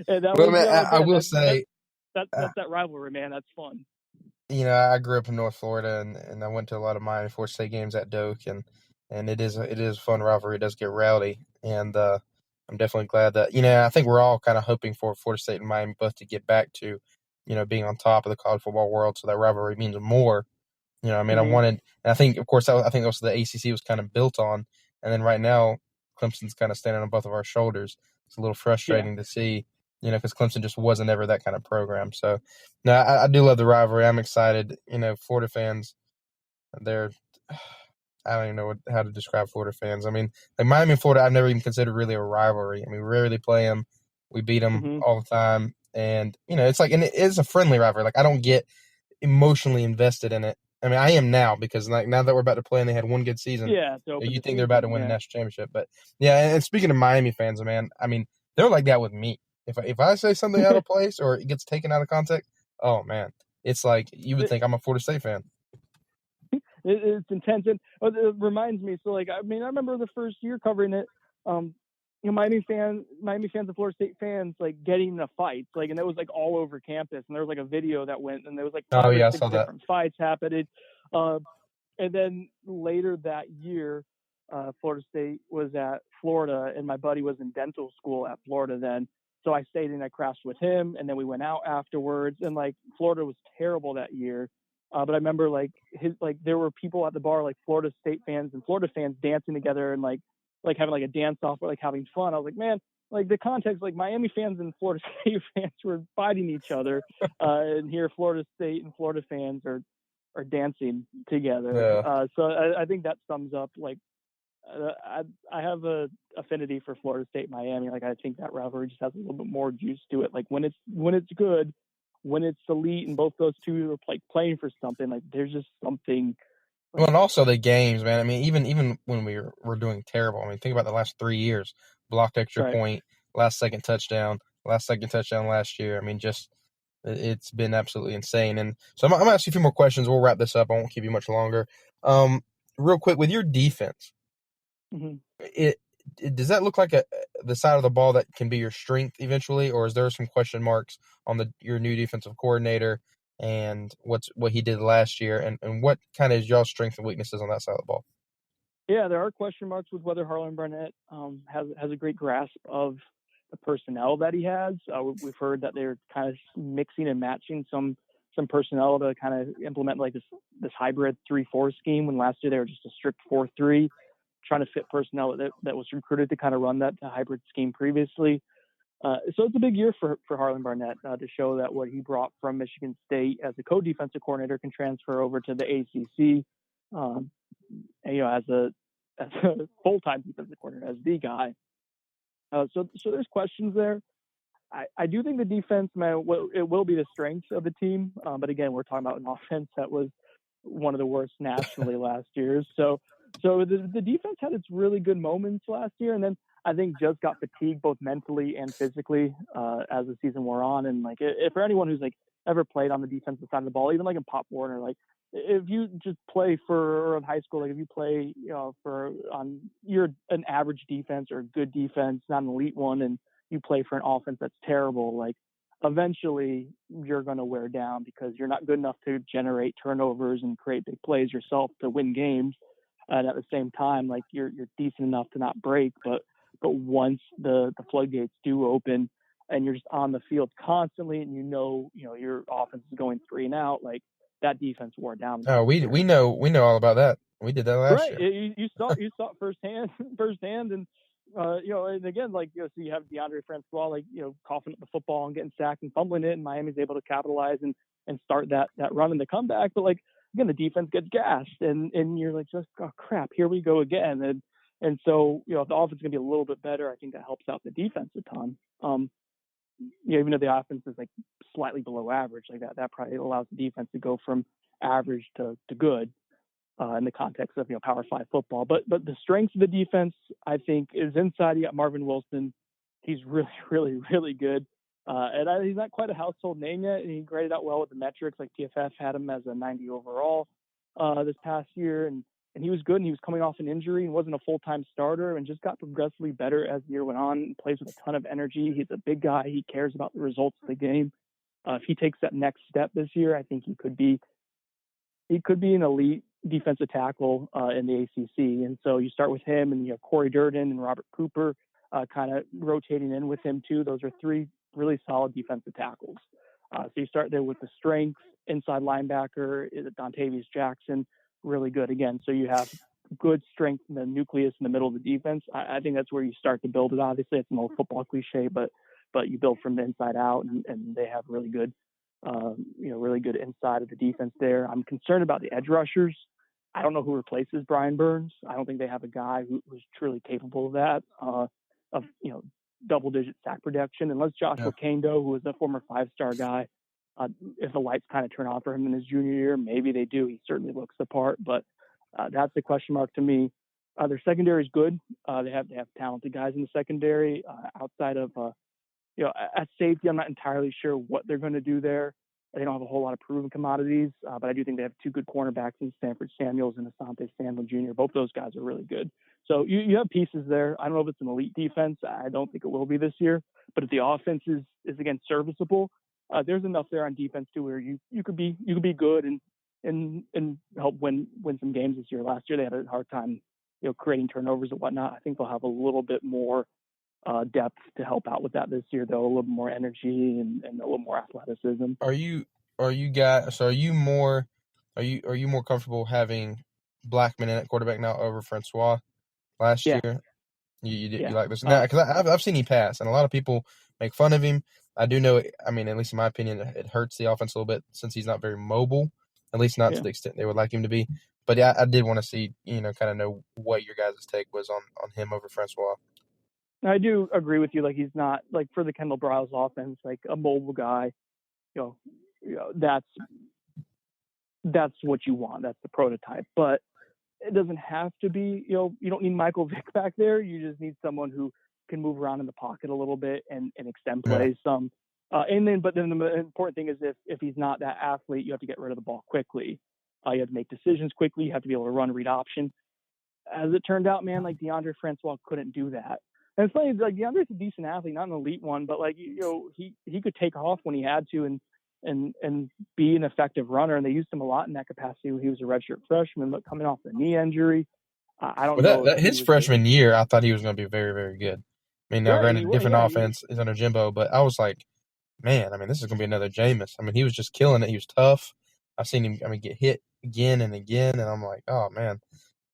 B: And
A: I will say
B: that's that rivalry, man. That's fun.
A: I grew up in North Florida, and I went to a lot of Miami Florida State games at Doak, and it is a fun rivalry. It does get rowdy, and I'm definitely glad that I think we're all kind of hoping for Florida State and Miami both to get back to being on top of the college football world, so that rivalry means more. I mean,
B: Mm-hmm.
A: I wanted, and I think, of course, I think also the ACC was kind of built on, and then right now, Clemson's kind of standing on both of our shoulders. It's a little frustrating to see, because Clemson just wasn't ever that kind of program. So, no, I do love the rivalry. I'm excited. Florida fans, I don't even know how to describe Florida fans. I mean, like Miami and Florida, I've never even considered really a rivalry. I mean, we rarely play them. We beat them
B: Mm-hmm.
A: all the time. And, it's like, and it is a friendly rivalry. Like, I don't get emotionally invested in it. I mean, I am now because, like, now that we're about to play and they had one good season,
B: Yeah, to open
A: you
B: the
A: think they're about to
B: season,
A: win a
B: yeah.
A: national championship. But, yeah, and speaking of Miami fans, man, I mean, they're like that with me. If I say something out of place or it gets taken out of context, oh, man, it's like you would think I'm a Florida State fan.
B: It's intense, and it reminds me. So, like, I mean, I remember the first year covering it. Miami fans and Florida State fans like getting into fights, like, and it was like all over campus. And there was like a video that went, and there was like 5 or 6 different fights happening. And then later that year, Florida State was at Florida, and my buddy was in dental school at Florida then. So I stayed and I crashed with him, and then we went out afterwards. And like Florida was terrible that year. But I remember like there were people at the bar, like Florida State fans and Florida fans dancing together and like having like a dance off or like having fun. I was like, man, like the context, like Miami fans and Florida State fans were fighting each other, and here Florida State and Florida fans are dancing together.
A: Yeah.
B: So I think that sums up like I have a affinity for Florida State, Miami. Like I think that rivalry just has a little bit more juice to it. Like when it's good, when it's elite, and both those two are like playing for something, like there's just something. Like,
A: well, and also the games, man. I mean, even when we're doing terrible. I mean, think about the last 3 years: blocked extra point, last second touchdown last year. I mean, just it's been absolutely insane. And so I'm gonna ask you a few more questions. We'll wrap this up. I won't keep you much longer. Real quick, with your defense, does that look like the side of the ball that can be your strength eventually, or is there some question marks on your new defensive coordinator and what he did last year, and what kind of is y'all's strengths and weaknesses on that side of the ball?
B: Yeah, there are question marks with whether Harlan Barnett has a great grasp of the personnel that he has. We've heard that they're kind of mixing and matching some personnel to kind of implement like this hybrid 3-4 scheme, when last year they were just a strict 4-3, trying to fit personnel that was recruited to kind of run that hybrid scheme previously. So it's a big year for Harlan Barnett to show that what he brought from Michigan State as a co-defensive coordinator can transfer over to the ACC. As a full-time defensive coordinator, as the guy. So there's questions there. I do think the defense, man, it will be the strength of the team. But again, we're talking about an offense that was one of the worst nationally last year. So the defense had its really good moments last year, and then I think just got fatigued both mentally and physically as the season wore on. And like, if for anyone who's like ever played on the defensive side of the ball, even like in Pop Warner, like if you just play or in high school, like if you play, you're an average defense or a good defense, not an elite one, and you play for an offense that's terrible, like eventually you're going to wear down because you're not good enough to generate turnovers and create big plays yourself to win games. And at the same time, like you're decent enough to not break, but once the floodgates do open and you're just on the field constantly, and your offense is going 3 and out, like that defense wore down.
A: Oh, we know all about that. We did that last year.
B: You saw it firsthand, and and again, like so you have DeAndre Francois, like coughing up the football and getting sacked and fumbling it, and Miami's able to capitalize and start that run in the comeback. But like again, the defense gets gassed, and you're like, just oh crap, here we go again. And so if the offense is gonna be a little bit better, I think that helps out the defense a ton. Even though the offense is like slightly below average, like that probably allows the defense to go from average to good in the context of Power 5 football. But the strength of the defense, I think, is inside. You got Marvin Wilson. He's really, really, really good. And he's not quite a household name yet, and he graded out well with the metrics. Like PFF had him as a 90 overall this past year, and he was good, and he was coming off an injury and wasn't a full-time starter, and just got progressively better as the year went on, and plays with a ton of energy. He's a big guy. He cares about the results of the game. If he takes that next step this year, I think he could be an elite defensive tackle in the ACC. And so you start with him, and Corey Durden and Robert Cooper kind of rotating in with him too. Those are 3 really solid defensive tackles. So you start there with the strength. Inside linebacker is Dontavius Jackson, really good again. So you have good strength in the nucleus in the middle of the defense. I think that's where you start to build it. Obviously, it's an old football cliche, but you build from the inside out, and they have really good, really good inside of the defense there. I'm concerned about the edge rushers. I don't know who replaces Brian Burns. I don't think they have a guy who's truly capable of that, of double-digit sack production, unless Joshua Kando, who is a former 5-star guy. If the lights kind of turn off for him in his junior year, maybe they do. He certainly looks the part, but that's the question mark to me. Their secondary is good. They have talented guys in the secondary. Outside of at safety, I'm not entirely sure what they're going to do there. They don't have a whole lot of proven commodities, but I do think they have 2 good cornerbacks in Stanford Samuels and Asante Samuel Jr. Both those guys are really good. So you have pieces there. I don't know if it's an elite defense. I don't think it will be this year. But if the offense is again serviceable, there's enough there on defense too where you could be good and help win some games this year. Last year they had a hard time creating turnovers and whatnot. I think they'll have a little bit more depth to help out with that this year, though. A little more energy and a little more athleticism.
A: Are you more comfortable having Blackman in at quarterback now over Francois last year? You like this now? Because I've seen him pass, and a lot of people make fun of him. I do know. I mean, at least in my opinion, it hurts the offense a little bit since he's not very mobile. At least not to the extent they would like him to be. But yeah, I did want to see, kind of know what your guys' take was on him over Francois.
B: I do agree with you. Like, he's not, like, for the Kendall Briles offense, like a mobile guy. That's what you want. That's the prototype. But it doesn't have to be. You don't need Michael Vick back there. You just need someone who can move around in the pocket a little bit and extend plays some. But then the important thing is if he's not that athlete, you have to get rid of the ball quickly. You have to make decisions quickly. You have to be able to run, read option. As it turned out, man, like DeAndre Francois couldn't do that. And it's funny, like DeAndre's a decent athlete, not an elite one, but like he could take off when he had to and be an effective runner. And they used him a lot in that capacity when he was a redshirt freshman, but coming off the knee injury, I don't know.
A: His freshman year, I thought he was going to be very, very good. I mean, now granted, different offense is under Jimbo, but I was like, man, I mean, this is going to be another Jameis. I mean, he was just killing it. He was tough. I've seen him, get hit again and again, and I'm like, oh, man.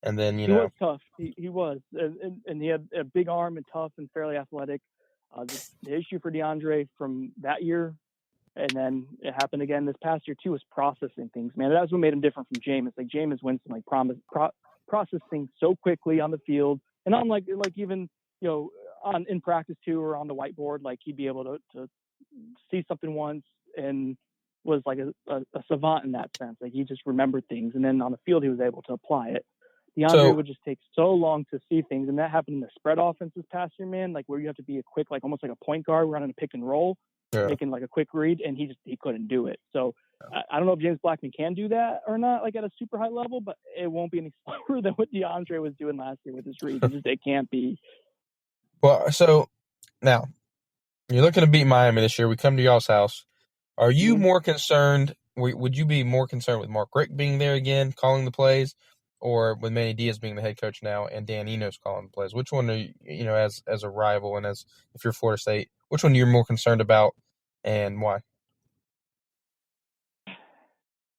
A: And then,
B: he was tough. He was. And he had a big arm and tough and fairly athletic. The issue for DeAndre from that year, and then it happened again this past year, too, was processing things, man. That's what made him different from Jameis. Like, Jameis Winston, like, processing so quickly on the field. And on, like even, in practice, too, or on the whiteboard, like, he'd be able to see something once and was like a savant in that sense. Like, he just remembered things. And then on the field, he was able to apply it. DeAndre would just take so long to see things, and that happened in the spread offense this past year, man. Like, where you have to be a quick, like almost like a point guard running a pick and roll, making like a quick read, and he couldn't do it. So I don't know if James Blackman can do that or not, like at a super high level, but it won't be any slower than what DeAndre was doing last year with his reads. It can't be.
A: Well, so now you're looking to beat Miami this year. We come to y'all's house. Are you more concerned? Would you be more concerned with Mark Richt being there again, calling the plays? Or with Manny Diaz being the head coach now and Dan Enos calling the plays? Which one are you, as a rival and as if you're Florida State, which one are you more concerned about and why?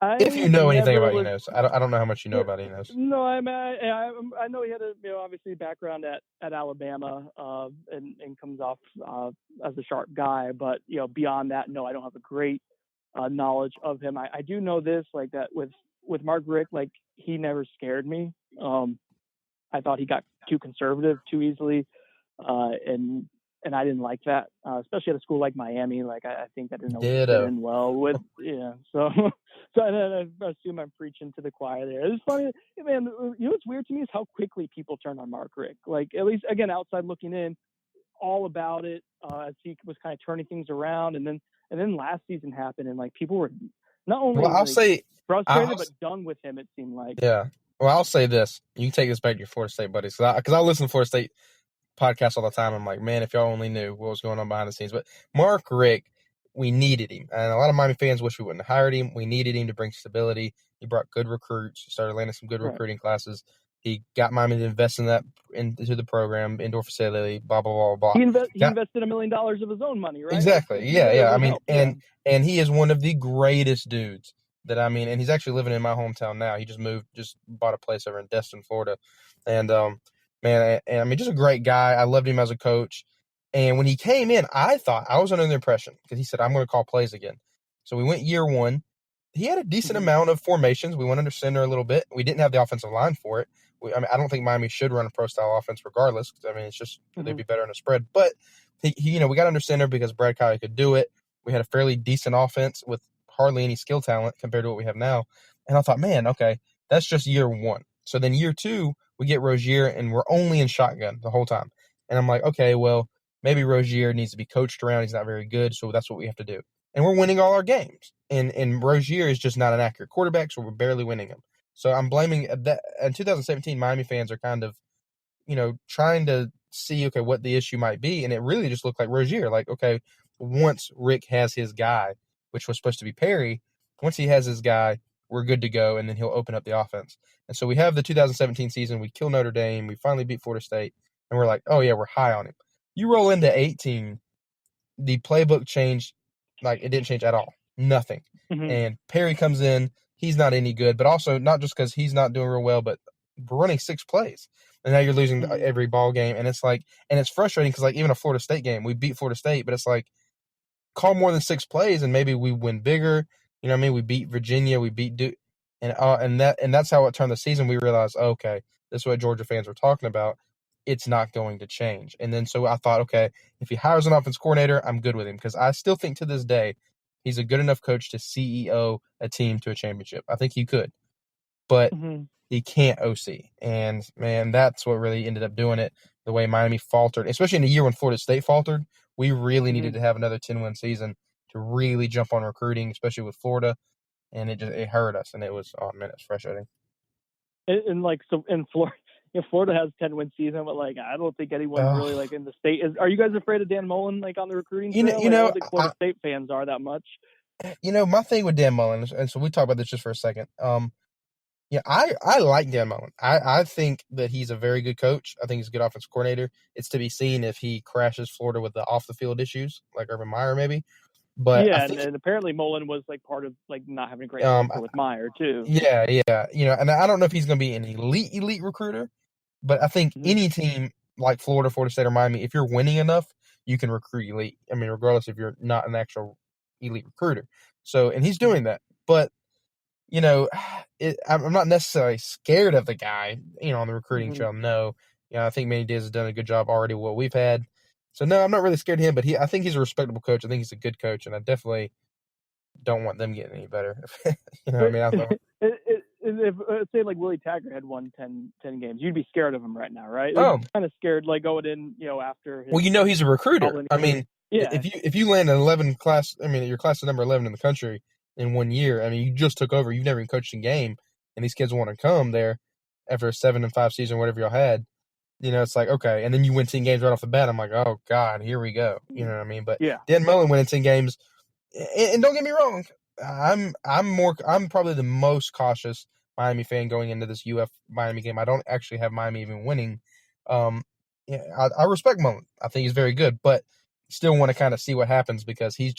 A: If you know anything about Enos, I don't know how much you know about Enos.
B: No, I know he had obviously a background at Alabama and comes off as a sharp guy, but beyond that, no, I don't have a great knowledge of him. I do know this, like that with Mark Richt, like he never scared me. I thought he got too conservative too easily, and I didn't like that, especially at a school like Miami. Like I think that didn't fit in well with So I assume I'm preaching to the choir there. It's funny, man. What's weird to me is how quickly people turn on Mark Richt. Like at least again outside looking in, all about it as he was kind of turning things around, and then last season happened, and like people were not only frustrated but done with him. It seemed like.
A: Yeah. Well, I'll say this. You can take this back to your Florida State buddies because I listen to Florida State podcasts all the time. I'm like, man, if y'all only knew what was going on behind the scenes. But Mark Richt, we needed him, and a lot of Miami fans wish we wouldn't have hired him. We needed him to bring stability. He brought good recruits. He started landing some good recruiting classes. He got Miami to invest in that into the program, indoor facility, blah blah blah blah.
B: He invested $1 million of his own money, right?
A: Exactly. Yeah. I mean, and he is one of the greatest dudes that and he's actually living in my hometown now. He just bought a place over in Destin, Florida, and man, and I mean, just a great guy. I loved him as a coach. And when he came in, I thought I was under the impression because he said, "I'm going to call plays again." So we went year one. he had a decent
B: Mm-hmm.
A: amount of formations. We went under center a little bit. We didn't have the offensive line for it. I don't think Miami should run a pro-style offense regardless. It's just they'd
B: Mm-hmm.
A: be better in a spread. But, we got under center because Brad Kyle could do it. We had a fairly decent offense with hardly any skill talent compared to what we have now. And I thought, man, okay, that's just year one. So then year two, we get Rozier, and we're only in shotgun the whole time. And I'm like, okay, well, maybe Rozier needs to be coached around. He's not very good, so that's what we have to do. And we're winning all our games. And Rozier is just not an accurate quarterback, so we're barely winning them. So I'm blaming that. In 2017, Miami fans are kind of, trying to see, okay, what the issue might be. And it really just looked like Rozier. Like, okay, once Rick has his guy, which was supposed to be Perry, once he has his guy, we're good to go, and then he'll open up the offense. And so we have the 2017 season. We kill Notre Dame. We finally beat Florida State. And we're like, oh, yeah, we're high on him. You roll into 18, the playbook changed. Like, it didn't change at all. Nothing.
B: Mm-hmm.
A: And Perry comes in. He's not any good, but also not just because he's not doing real well, but we're running 6 plays. And now you're losing
B: Mm-hmm.
A: every ball game. And it's like, and it's frustrating because, like, even a Florida State game, we beat Florida State, but it's like, call more than 6 plays and maybe we win bigger. You know what I mean? We beat Virginia, we beat Duke, and that's how it turned the season. We realized, okay, this is what Georgia fans were talking about. It's not going to change. And then so I thought, okay, if he hires an offense coordinator, I'm good with him because I still think to this day he's a good enough coach to CEO a team to a championship. I think he could, but
B: Mm-hmm.
A: he can't OC. And man, that's what really ended up doing it. The way Miami faltered, especially in a year when Florida State faltered, we really needed to have another 10-win season to really jump on recruiting, especially with Florida. And it hurt us, and it was, oh man, it's frustrating.
B: And like, so in Florida, Florida has 10-win season, but like I don't think anyone's really like in the state. Are you guys afraid of Dan Mullen like on the recruiting trail? I don't think Florida State fans are that much.
A: My thing with Dan Mullen, and so we talk about this just for a second. I like Dan Mullen. I think that he's a very good coach. I think he's a good offensive coordinator. It's to be seen if he crashes Florida with the off the field issues, like Urban Meyer maybe. But
B: yeah,
A: I think,
B: and apparently Mullen was like part of like not having a great temper with Meyer too.
A: Yeah. And I don't know if he's going to be an elite recruiter, but I think any team like Florida, Florida State, or Miami, if you're winning enough, you can recruit elite. I mean, regardless if you're not an actual elite recruiter. So, and he's doing that. But, I'm not necessarily scared of the guy, on the recruiting trail. No. I think Manny Diaz has done a good job already with what we've had. So, no, I'm not really scared of him, but I think he's a respectable coach. I think he's a good coach, and I definitely don't want them getting any better. You know what I mean?
B: If say like Willie Taggart had won 10 games, you'd be scared of him right now, right?
A: Oh,
B: kind of scared like going in, after his,
A: well, he's a recruiter. I mean,
B: yeah.
A: if you land an 11 class, I mean, your class is number 11 in the country in 1 year. I mean, you just took over. You've never even coached a game, and these kids want to come there after a 7-5 season, whatever y'all had. It's like, okay, and then you win 10 games right off the bat. I'm like, oh God, here we go. You know what I mean? But
B: yeah,
A: Dan Mullen winning 10 games, and don't get me wrong, I'm probably the most cautious Miami fan going into this UF Miami game. I don't actually have Miami even winning. I respect Mullen. I think he's very good, but still want to kind of see what happens because he's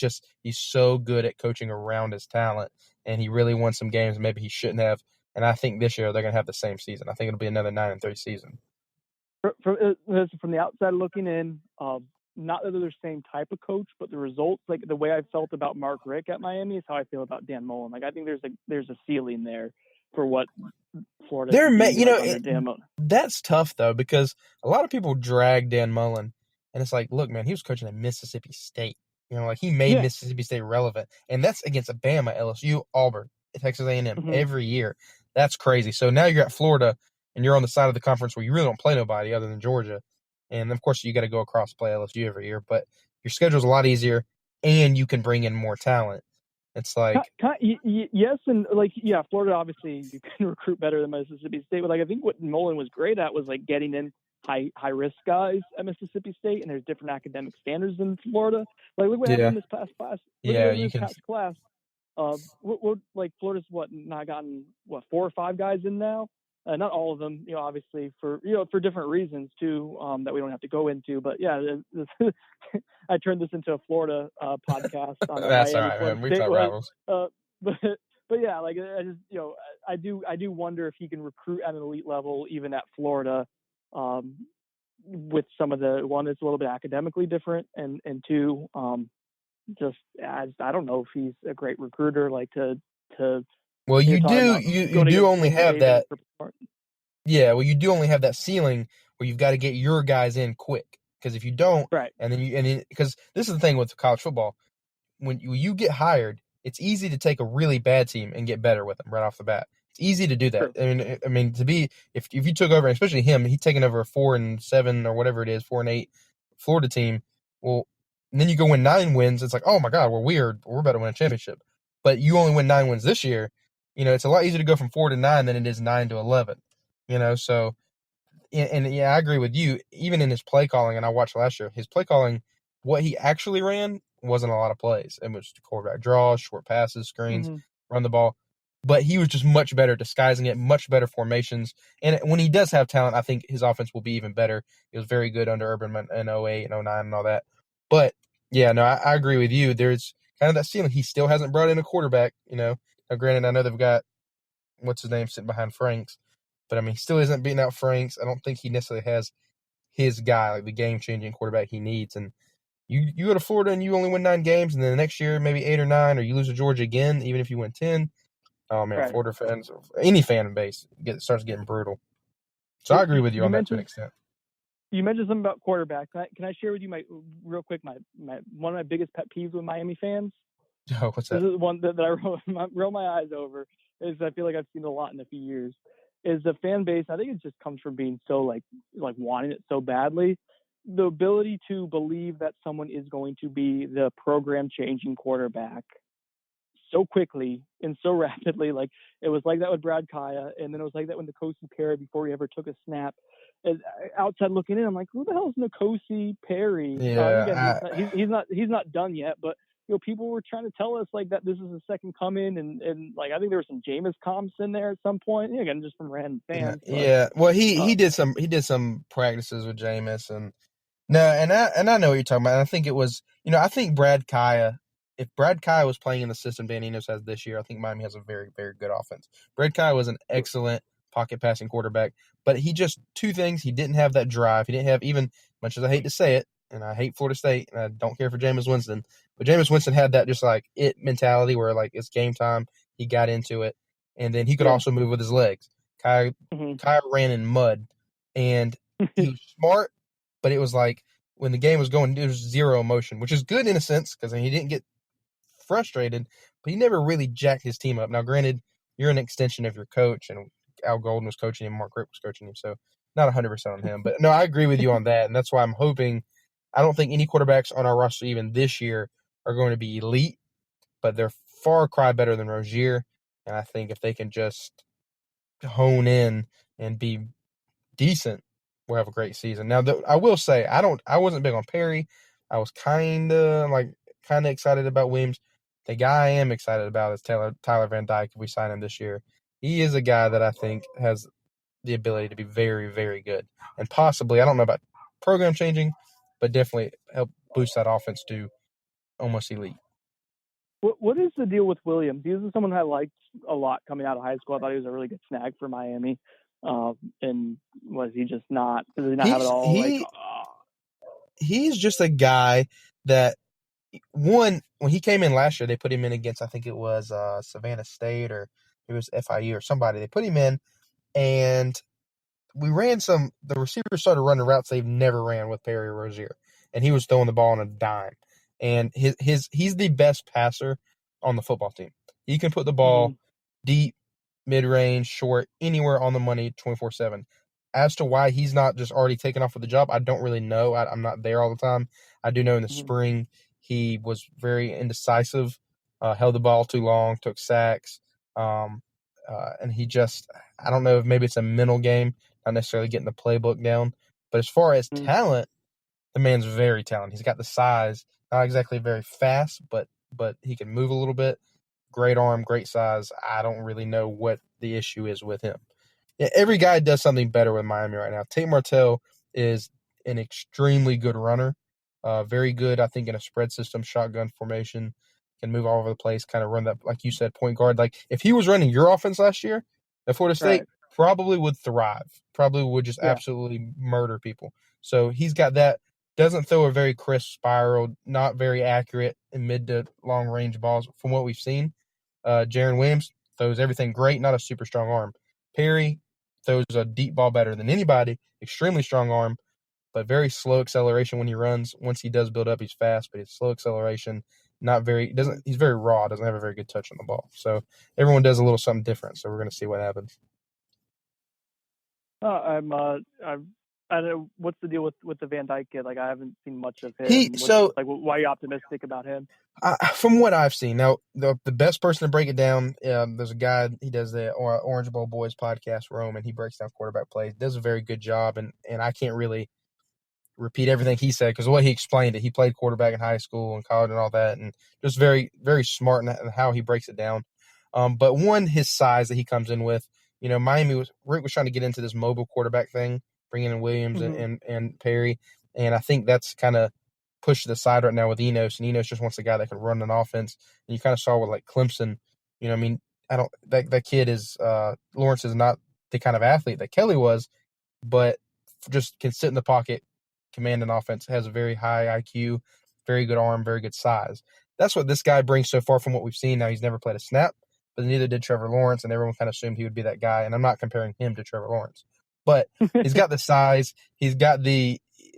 A: so good at coaching around his talent, and he really won some games maybe he shouldn't have. And I think this year they're going to have the same season. I think it'll be another 9-3 season.
B: From the outside looking in, not that they're the same type of coach, but the results, like the way I felt about Mark Richt at Miami is how I feel about Dan Mullen. Like I think there's a ceiling there for what Florida. Dan Mullen.
A: That's tough though because a lot of people drag Dan Mullen, and it's like, look, man, he was coaching at Mississippi State. Like he made Mississippi State relevant, and that's against Alabama, LSU, Auburn, Texas A&M every year. That's crazy. So now you're at Florida, and you're on the side of the conference where you really don't play nobody other than Georgia. And, of course, you got to go across play LSU every year. But your schedule's a lot easier, and you can bring in more talent. It's like
B: yes, and Florida obviously you can recruit better than Mississippi State. But, I think what Mullen was great at was, getting in high-risk guys at Mississippi State, and there's different academic standards in Florida. Look what happened in this past class. Past class. Florida's not gotten 4 or 5 guys in now. Not all of them, obviously for different reasons too, that we don't have to go into. But yeah, I turned this into a Florida podcast. On
A: That's
B: Miami,
A: all right, man. We talk rivals.
B: But yeah, I just I do wonder if he can recruit at an elite level even at Florida, with some of the one that's a little bit academically different, and two, just as I don't know if he's a great recruiter, to to
A: Well, you
B: talk
A: do
B: about
A: you
B: going
A: do
B: against
A: only
B: Wayne
A: have
B: Haven
A: that.
B: and Purple Heart.
A: Yeah, well, you do only have that ceiling where you've got to get your guys in quick. Because if you don't,
B: Right.
A: and then because this is the thing with college football, when you get hired, it's easy to take a really bad team and get better with them right off the bat. It's easy to do that.
B: True.
A: I mean, to be if you took over, especially him, he's taking over a 4-7 or whatever it is, 4-8 Florida team. Well, and then you go win 9 wins. It's like, oh my God, we're weird. We're about to win a championship. But you only win 9 wins this year. It's a lot easier to go from 4-9 than it is 9-11. So and yeah, I agree with you. Even in his play calling, and I watched last year, his play calling, what he actually ran wasn't a lot of plays. It was quarterback draws, short passes, screens,
B: Mm-hmm.
A: run the ball. But he was just much better disguising it, much better formations. And when he does have talent, I think his offense will be even better. He was very good under Urban in 08 and 09 and all that. But, yeah, no, I agree with you. There's kind of that ceiling. He still hasn't brought in a quarterback, Now, granted, I know they've got, what's his name, sitting behind Franks. But, I mean, he still isn't beating out Franks. I don't think he necessarily has his guy, like the game-changing quarterback he needs. And you go to Florida and you only win 9 games, and then the next year maybe 8 or 9, or you lose to Georgia again, even if you win 10. Oh, man,
B: Right.
A: Florida fans, any fan base, starts getting brutal. So I agree with you on that to an extent.
B: You mentioned something about quarterback. Can I share with you real quick my one of my biggest pet peeves with Miami fans?
A: Oh, what's that?
B: This is one that I roll my eyes over. Is I feel like I've seen a lot in a few years. Is the fan base? I think it just comes from being so like wanting it so badly. The ability to believe that someone is going to be the program changing quarterback so quickly and so rapidly. Like it was like that with Brad Kaya, and then it was like that with Nkosi Perry before he ever took a snap. And outside looking in, I'm like, who the hell is Nkosi Perry?
A: Yeah,
B: again, he's not done yet, but people were trying to tell us like that this is the second coming, and like I think there were some Jameis comps in there at some point. Again, just from random fans.
A: Yeah. Well, he did some practices with Jameis, and no, and I know what you're talking about. And I think it was, I think Brad Kaya. If Brad Kaya was playing in the system Dan Enos has this year, I think Miami has a very, very good offense. Brad Kaya was an excellent pocket passing quarterback, but he just two things. He didn't have that drive. He didn't have, even much as I hate to say it, and I hate Florida State, and I don't care for Jameis Winston, but Jameis Winston had that just like it mentality where like it's game time. He got into it, and then he could also move with his legs. Kaya ran in mud, and he was smart, but it was like when the game was going, there was zero emotion, which is good in a sense because he didn't get frustrated, but he never really jacked his team up. Now, granted, you're an extension of your coach, and Al Golden was coaching him, Mark Richt was coaching him, so not 100% on him. But no, I agree with you on that, and that's why I'm hoping. I don't think any quarterbacks on our roster even this year are going to be elite, but they're far cry better than Rozier, and I think if they can just hone in and be decent, we'll have a great season. Now, I will say I wasn't big on Perry. I was kind of excited about Williams. The guy I am excited about is Tyler Van Dyke. If we sign him this year, he is a guy that I think has the ability to be very, very good, and possibly, I don't know about program changing, but definitely help boost that offense to almost elite.
B: What is the deal with Williams? He was someone I liked a lot coming out of high school. I thought he was a really good snag for Miami. And was he just not? Does he not have it all?
A: He's just a guy that, when he came in last year, they put him in against, I think it was Savannah State or it was FIU or somebody. They put him in, and we ran the receivers started running routes they've never ran with Perry Rozier, and he was throwing the ball on a dime. And he's the best passer on the football team. He can put the ball deep, mid-range, short, anywhere on the money 24/7. As to why he's not just already taken off with the job, I don't really know. I'm not there all the time. I do know in the spring he was very indecisive, held the ball too long, took sacks, and he just, I don't know if maybe it's a mental game, not necessarily getting the playbook down. But as far as talent, the man's very talented. He's got the size, not exactly very fast, but he can move a little bit. Great arm, great size. I don't really know what the issue is with him. Yeah, every guy does something better with Miami right now. Tate Martell is an extremely good runner. Very good, I think, in a spread system, shotgun formation. Can move all over the place, kind of run that, like you said, point guard. Like, if he was running your offense last year at Florida State, probably would thrive. Probably would just absolutely murder people. So he's got that. Doesn't throw a very crisp spiral, not very accurate in mid to long range balls from what we've seen. Jaron Williams throws everything great, not a super strong arm. Perry throws a deep ball better than anybody, extremely strong arm, but very slow acceleration when he runs. Once he does build up, he's fast, but it's slow acceleration. He's very raw, doesn't have a very good touch on the ball. So everyone does a little something different. So we're going to see what happens.
B: I don't know what's the deal with the Van Dyke kid. Like, I haven't seen much of him. Why are you optimistic about him?
A: From what I've seen, now the best person to break it down, there's a guy, he does the Orange Bowl Boys podcast, Roman. He breaks down quarterback plays, does a very good job, and I can't really repeat everything he said because the way he explained it, he played quarterback in high school and college and all that, and just very, very smart in how he breaks it down. But his size that he comes in with, Rick was trying to get into this mobile quarterback thing, bringing in Williams and Perry, and I think that's kind of pushed to the side right now with Enos, and Enos just wants a guy that can run an offense. And you kind of saw with like Clemson, that kid is Lawrence is not the kind of athlete that Kelly was, but just can sit in the pocket, command an offense, has a very high IQ, very good arm, very good size. That's what this guy brings so far from what we've seen. Now, he's never played a snap, but neither did Trevor Lawrence, and everyone kind of assumed he would be that guy. And I'm not comparing him to Trevor Lawrence, but he's got the size. He's got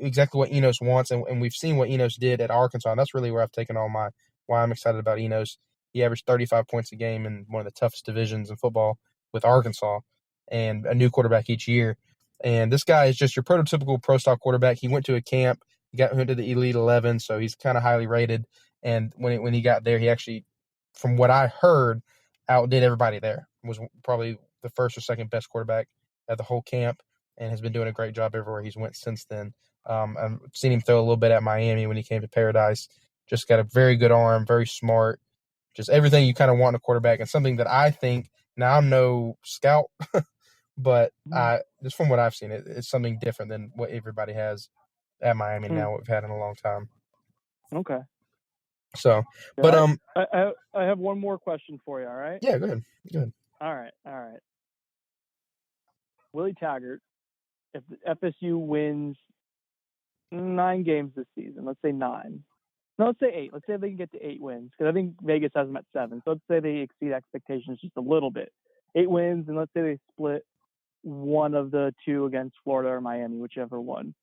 A: exactly what Enos wants, and we've seen what Enos did at Arkansas, and that's really where I've taken why I'm excited about Enos. He averaged 35 points a game in one of the toughest divisions in football with Arkansas, and a new quarterback each year. And this guy is just your prototypical pro-style quarterback. He went to a camp, he went to the Elite 11, so he's kind of highly rated. And when he got there, he actually, from what I heard, outdid everybody there. Was probably the first or second best quarterback at the whole camp, and has been doing a great job everywhere he's went since then. I've seen him throw a little bit at Miami when he came to Paradise. Just got a very good arm, very smart, just everything you kind of want in a quarterback, and something that I think, now I'm no scout, but just from what I've seen, it's something different than what everybody has at Miami now, what we've had in a long time.
B: Okay.
A: So, but
B: I have one more question for you. All right.
A: Yeah, go ahead.
B: All right. Willie Taggart, if FSU wins 9 games this season, let's say 9. No, let's say 8. Let's say they can get to 8 wins, because I think Vegas has them at 7. So let's say they exceed expectations just a little bit. 8 wins, and let's say they split one of the 2 against Florida or Miami, whichever one.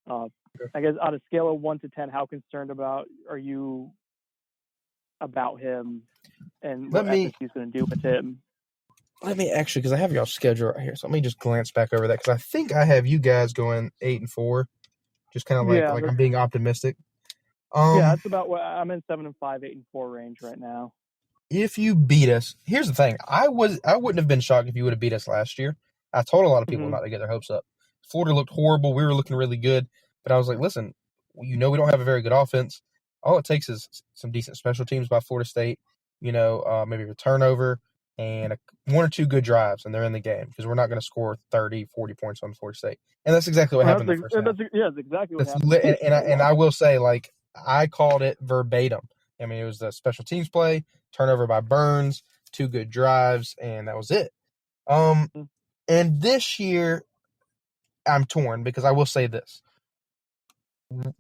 B: I guess on a scale of 1 to 10, how concerned are you about him and what FSU's going to do with him?
A: Let me actually, because I have y'all's schedule right here, so let me just glance back over that, because I think I have you guys going 8-4, just kind of like I'm being optimistic.
B: That's about what I'm in. 7-5, 8-4 range right now.
A: If you beat us, here's the thing: I wouldn't have been shocked if you would have beat us last year. I told a lot of people not to get their hopes up. Florida looked horrible. We were looking really good, but I was like, listen, we don't have a very good offense. All it takes is some decent special teams by Florida State. Maybe a turnover and 1 or 2 good drives, and they're in the game, because we're not going to score 30, 40 points on Florida State. And that's exactly what happened in the first half.
B: That's exactly what happened.
A: And I will say, like, I called it verbatim. I mean, it was the special teams play, turnover by Burns, 2 good drives, and that was it. And this year, I'm torn, because I will say this.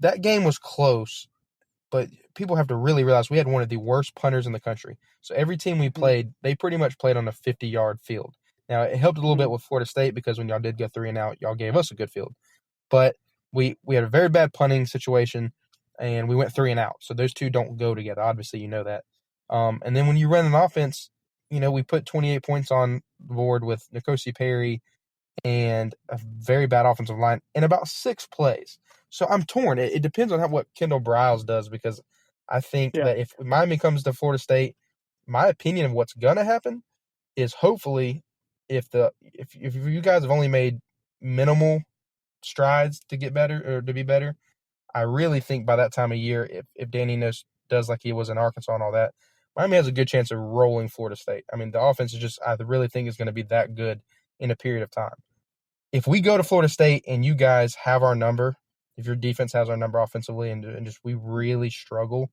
A: That game was close, but people have to really realize we had one of the worst punters in the country. So every team we played, they pretty much played on a 50-yard field. Now, it helped a little bit with Florida State, because when y'all did go 3 and out, y'all gave us a good field. But we had a very bad punting situation, and we went 3 and out. So those two don't go together. Obviously, you know that. And then when you run an offense, we put 28 points on the board with N'Kosi Perry and a very bad offensive line in about 6 plays. So I'm torn. It depends on what Kendall Briles does, because I think that if Miami comes to Florida State, my opinion of what's going to happen is, hopefully, if you guys have only made minimal strides to get better or to be better, I really think by that time of year, if Danny does like he was in Arkansas and all that, Miami has a good chance of rolling Florida State. I mean, the offense I really think is going to be that good in a period of time. If we go to Florida State and you guys have our number, if your defense has our number offensively, and just we really struggle,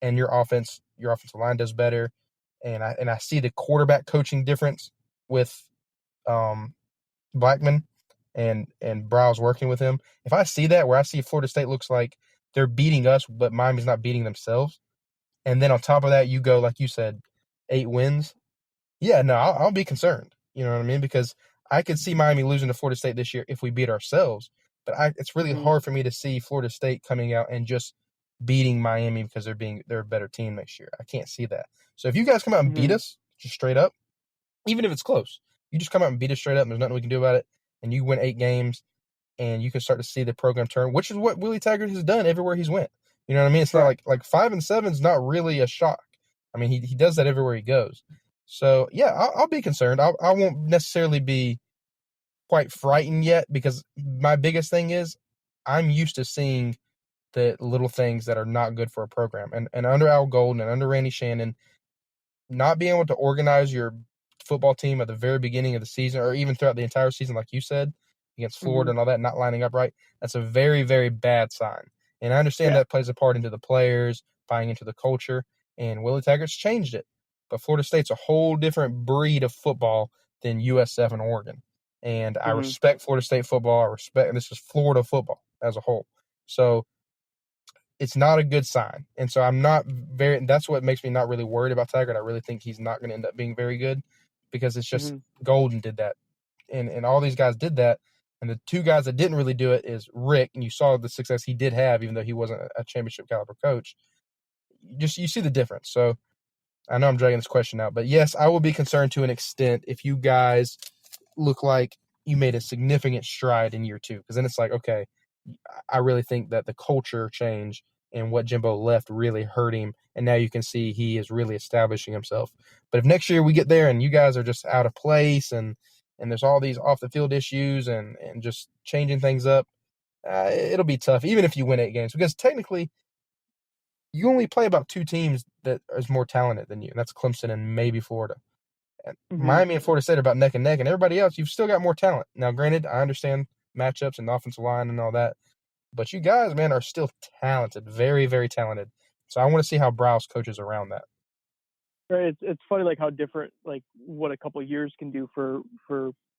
A: and your offensive line does better, and I see the quarterback coaching difference with Blackman and Briles working with him. If I see that, where I see Florida State looks like they're beating us, but Miami's not beating themselves, and then on top of that, you go, like you said, 8 wins, yeah, no, I'll be concerned. You know what I mean? Because I could see Miami losing to Florida State this year if we beat ourselves. But it's really
B: Mm-hmm.
A: hard for me to see Florida State coming out and just beating Miami because they're a better team next year. I can't see that. So if you guys come out and beat
B: Mm-hmm.
A: us just straight up, even if it's close, you just come out and beat us straight up and there's nothing we can do about it, and you win 8 games and you can start to see the program turn, which is what Willie Taggart has done everywhere he's went. You know what I mean? It's not
B: Correct.
A: like 5-7 is not really a shock. I mean, he does that everywhere he goes. So yeah, I'll be concerned. I won't necessarily be quite frightened yet because my biggest thing is I'm used to seeing the little things that are not good for a program. And under Al Golden and under Randy Shannon, not being able to organize your football team at the very beginning of the season or even throughout the entire season, like you said, against
B: Mm-hmm.
A: Florida and all that, not lining up right, that's a very, very bad sign. And I understand
B: Yeah.
A: that plays a part into the players, buying into the culture, and Willie Taggart's changed it. But Florida State's a whole different breed of football than USF and Oregon. And I
B: Mm-hmm.
A: respect Florida State football. This is Florida football as a whole. So it's not a good sign. And so that's what makes me not really worried about Taggart. I really think he's not going to end up being very good because it's just
B: Mm-hmm.
A: Golden did that. And all these guys did that. And the two guys that didn't really do it is Rick, and you saw the success he did have, even though he wasn't a championship caliber coach. You see the difference. So I know I'm dragging this question out, but yes, I will be concerned to an extent if you guys look like you made a significant stride in year 2, because then it's like, okay, I really think that the culture change and what Jimbo left really hurt him, and now you can see he is really establishing himself. But if next year we get there and you guys are just out of place and there's all these off the field issues and just changing things up, it'll be tough, even if you win 8 games, because technically you only play about 2 teams that is more talented than you, and that's Clemson and maybe Florida. And
B: Mm-hmm.
A: Miami and Florida State are about neck and neck, and everybody else, you've still got more talent. Now, granted, I understand matchups and the offensive line and all that, but you guys, man, are still talented, very, very talented. So I want to see how Browse coaches around that.
B: Right. It's funny like how different like what a couple of years can do for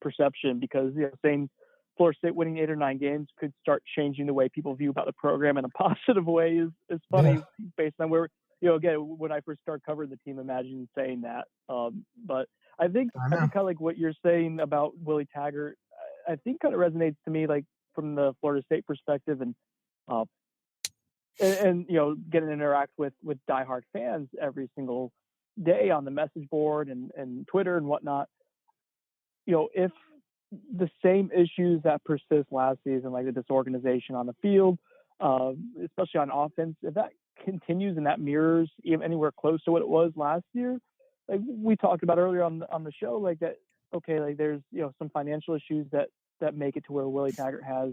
B: perception, because same Florida State winning 8 or 9 games could start changing the way people view about the program in a positive way. Is funny based on where again when I first started covering the team, imagine saying that. But I think kind of like what you're saying about Willie Taggart, I think kind of resonates to me like from the Florida State perspective, and getting to interact with diehard fans every single day on the message board and Twitter and whatnot. If the same issues that persist last season, like the disorganization on the field, especially on offense, if that continues and that mirrors even anywhere close to what it was last year, like we talked about earlier on the show, like that, okay, like there's some financial issues that make it to where Willie Taggart has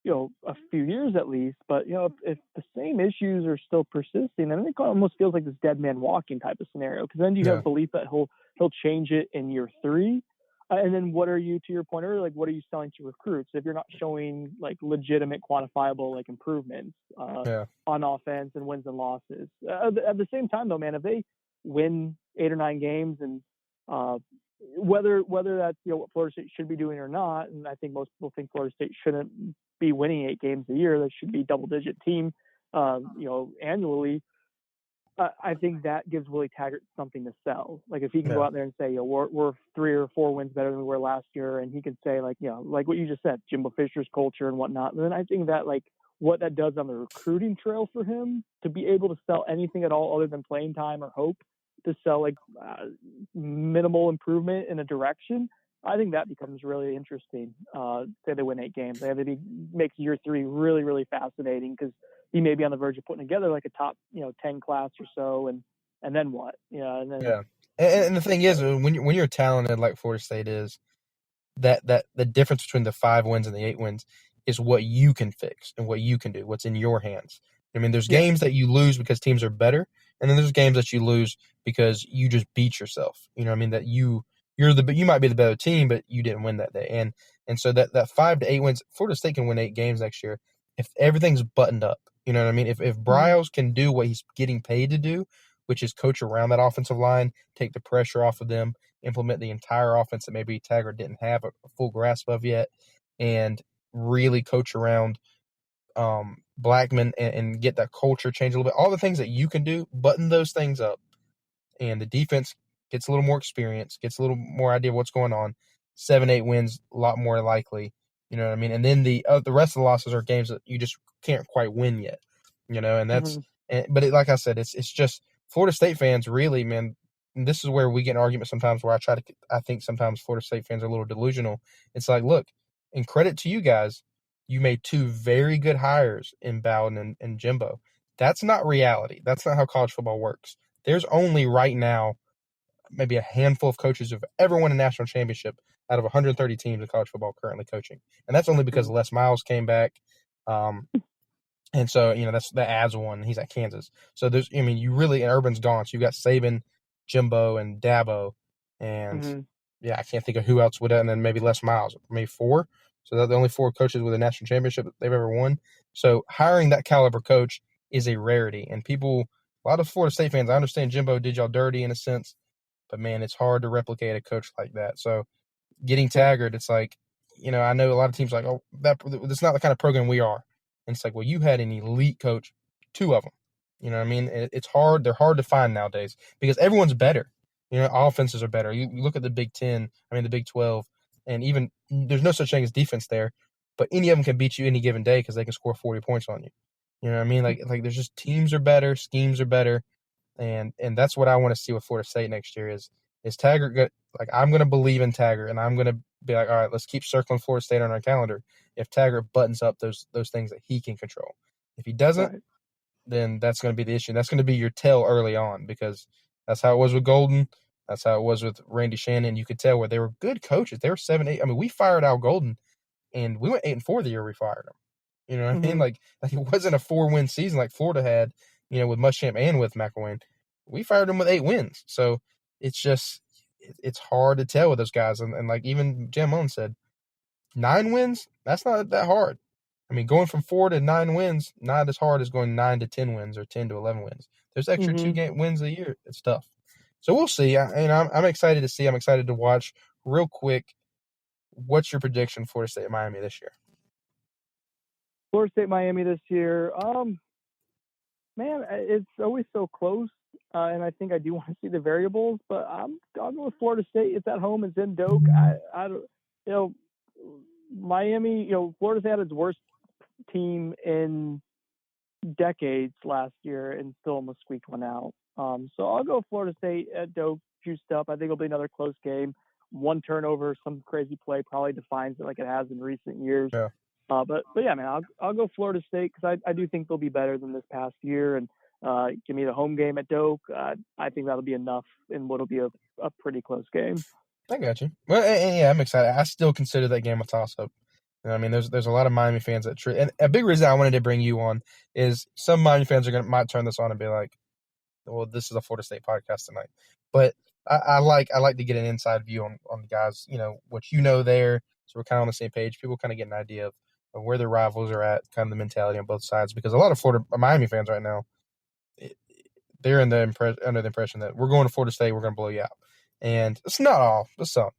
B: a few years at least. But if the same issues are still persisting, then it almost feels like this dead man walking type of scenario, because then you have belief that he'll change it in year 3. And then what are you, to your point earlier, like what are you selling to recruits if you're not showing like legitimate quantifiable like improvements on offense and wins and losses? At the same time though, man, if they win 8 or 9 games, and whether that's what Florida State should be doing or not, and I think most people think Florida State shouldn't be winning 8 games a year, they should be double-digit team annually. I think that gives Willie Taggart something to sell. Like if he can go out there and say, we're 3 or 4 wins better than we were last year, and he can say like what you just said, Jimbo Fisher's culture and whatnot, then I think that like what that does on the recruiting trail for him to be able to sell anything at all other than playing time or hope to sell like minimal improvement in a direction, I think that becomes really interesting. Say they win 8 games, they makes year 3 really, really fascinating, because he may be on the verge of putting together like a top 10 class or so, and then what? And
A: the thing is, when you're talented like Florida State is, that the difference between the 5 wins and the 8 wins is what you can fix and what you can do, what's in your hands. I mean, there's games that you lose because teams are better, and then there's games that you lose because you just beat yourself. You know what I mean? That you might be the better team, but you didn't win that day. And so that 5 to 8 wins, Florida State can win 8 games next year if everything's buttoned up. You know what I mean? If Bryles can do what he's getting paid to do, which is coach around that offensive line, take the pressure off of them, implement the entire offense that maybe Taggart didn't have a full grasp of yet, and really coach around Blackman and get that culture change a little bit. All the things that you can do, button those things up, and the defense gets a little more experience, gets a little more idea of what's going on. 7-8 wins, a lot more likely. You know what I mean? And then the rest of the losses are games that you just can't quite win yet. You know, and that's but like I said, it's just Florida State fans really, man. This is where we get an argument sometimes where I think sometimes Florida State fans are a little delusional. It's like, look, and credit to you guys, you made two very good hires in Bowden and Jimbo. That's not reality. That's not how college football works. There's only right now maybe a handful of coaches who've ever won a national championship out of 130 teams in college football currently coaching. And that's only because Les Miles came back. And so, you know, that adds one. He's at Kansas. So there's, I mean, you really, Urban's gone. So you've got Saban, Jimbo, and Dabo. And yeah, I can't think of who else would have, and then maybe Les Miles, maybe 4. So they're the only 4 coaches with a national championship that they've ever won. So hiring that caliber coach is a rarity. And people, a lot of Florida State fans, I understand Jimbo did y'all dirty in a sense, but man, it's hard to replicate a coach like that. So getting Taggart, it's like, you know, I know a lot of teams are like, oh, that's not the kind of program we are. And it's like, well, you had an elite coach, 2 of them. You know what I mean? It's hard. They're hard to find nowadays because everyone's better. You know, offenses are better. You look at the Big 10, the Big 12, and even there's no such thing as defense there, but any of them can beat you any given day because they can score 40 points on you. You know what I mean? Like there's just teams are better, schemes are better, and that's what I want to see with Florida State next year is Taggart good? Like I'm going to believe in Taggart, and I'm going to be like, all right, let's keep circling Florida State on our calendar. If Taggart buttons up those things that he can control, if he doesn't, then that's going to be the issue. That's going to be your tell early on because that's how it was with Golden. That's how it was with Randy Shannon. You could tell where they were good coaches. They were 7-8. I mean, we fired Al Golden, and we went 8-4 the year we fired him. You know what I mean? Like it wasn't a 4-win season like Florida had, you know, with Muschamp and with McElwain. We fired him with 8 wins. So it's just it's hard to tell with those guys. And like even Jim Owen said, 9 wins, that's not that hard. I mean, going from 4 to 9 wins, not as hard as going 9 to 10 wins or 10 to 11 wins. There's extra 2 wins a year. It's tough. So we'll see. I'm excited to see. I'm excited to watch. Real quick, what's your prediction for Florida State Miami this year?
B: Florida State Miami this year. Man, it's always so close, and I think I do want to see the variables. But I'll go with Florida State. It's at home. It's in Doak. I don't, you know, Miami. You know, Florida State had its worst team in decades last year, and still almost squeaked one out. So I'll go Florida State at Doak, juiced up. I think it'll be another close game. 1 turnover, some crazy play probably defines it like it has in recent years.
A: Yeah.
B: But yeah, man, I'll go Florida State because I do think they'll be better than this past year. And give me the home game at Doak. I think that'll be enough in what'll be a pretty close game.
A: I got you. Well, and yeah, I'm excited. I still consider that game a toss-up. You know, I mean, there's a lot of Miami fans that and a big reason I wanted to bring you on is some Miami fans might turn this on and be like, well, this is a Florida State podcast tonight. But I like to get an inside view on the guys, you know, what you know there. So we're kind of on the same page. People kind of get an idea of where their rivals are at, kind of the mentality on both sides. Because a lot of Miami fans right now, they're under the impression that we're going to Florida State, we're going to blow you out. And it's not all. It's some.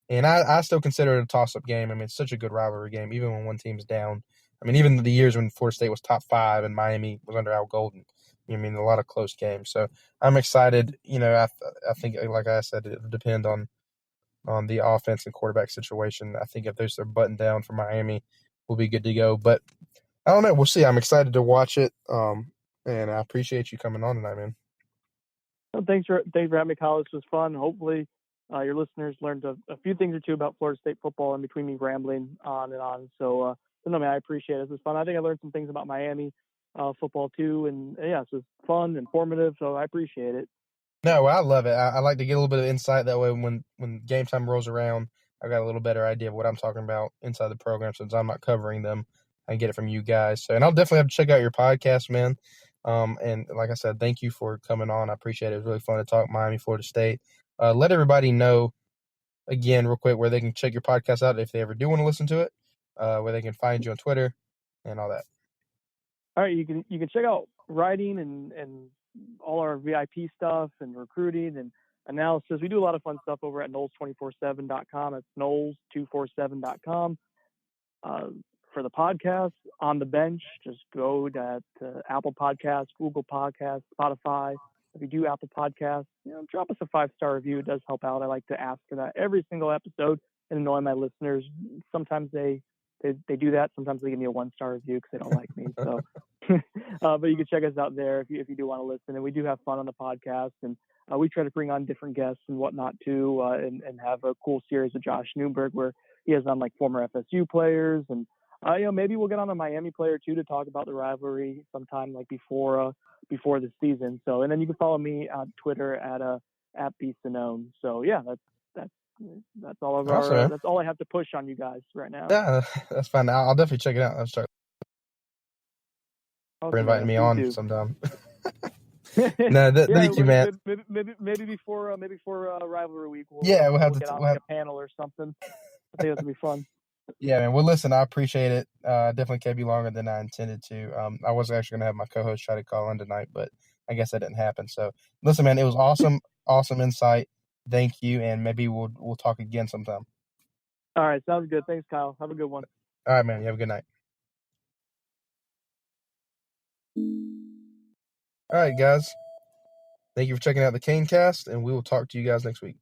A: And I still consider it a toss-up game. I mean, it's such a good rivalry game, even when one team's down. I mean, even the years when Florida State was top 5 and Miami was under Al Golden. I mean, a lot of close games. So I'm excited. You know, I think, like I said, it'll depend on the offense and quarterback situation. I think if they're buttoned down for Miami, we'll be good to go. But I don't know. We'll see. I'm excited to watch it. And I appreciate you coming on tonight, man.
B: Well, thanks for having me, Kyle. This was fun. Hopefully your listeners learned a few things or two about Florida State football in between me rambling on and on. So, no, man, I appreciate it. This was fun. I think I learned some things about Miami football too. And yeah, it's just fun, informative. So I appreciate it.
A: No, I love it. I like to get a little bit of insight. That way when game time rolls around, I got a little better idea of what I'm talking about inside the program since I'm not covering them. I get it from you guys. So, and I'll definitely have to check out your podcast, man. And like I said, thank you for coming on. I appreciate it. It was really fun to talk Miami, Florida State. Let everybody know, again, real quick, where they can check your podcast out if they ever do want to listen to it, where they can find you on Twitter and all that.
B: All right, you can check out writing and all our VIP stuff and recruiting and analysis. We do a lot of fun stuff over at Knowles247.com. It's Knowles247.com. For the podcast, On the Bench, just go to Apple Podcasts, Google Podcasts, Spotify, if you do Apple Podcasts, drop us a 5-star review. It does help out. I like to ask for that every single episode and annoy my listeners. Sometimes they do that. Sometimes they give me a 1-star review because they don't like me. So, but you can check us out there if you do want to listen. And we do have fun on the podcast, and we try to bring on different guests and whatnot too, and have a cool series with Josh Newberg where he has on like former FSU players, and maybe we'll get on a Miami player too to talk about the rivalry sometime like before the season. So, and then you can follow me on Twitter at @bsonnone. So yeah, that's all of
A: Awesome,
B: that's all I have to push on you guys right now.
A: Yeah, that's fine. I'll definitely check it out. I'll start for inviting me on sometime. No, thank you, man.
B: Maybe before rivalry week.
A: We'll have
B: to get on like a panel or something. I think that'll be fun.
A: Yeah, man. Well, listen, I appreciate it. Definitely kept you longer than I intended to. I was actually going to have my co-host try to call in tonight, but I guess that didn't happen. So, listen, man, it was awesome, awesome insight. Thank you, and maybe we'll talk again sometime.
B: All right, sounds good. Thanks, Kyle. Have a good one.
A: All right, man. You have a good night. All right, guys. Thank you for checking out the Canescast, and we will talk to you guys next week.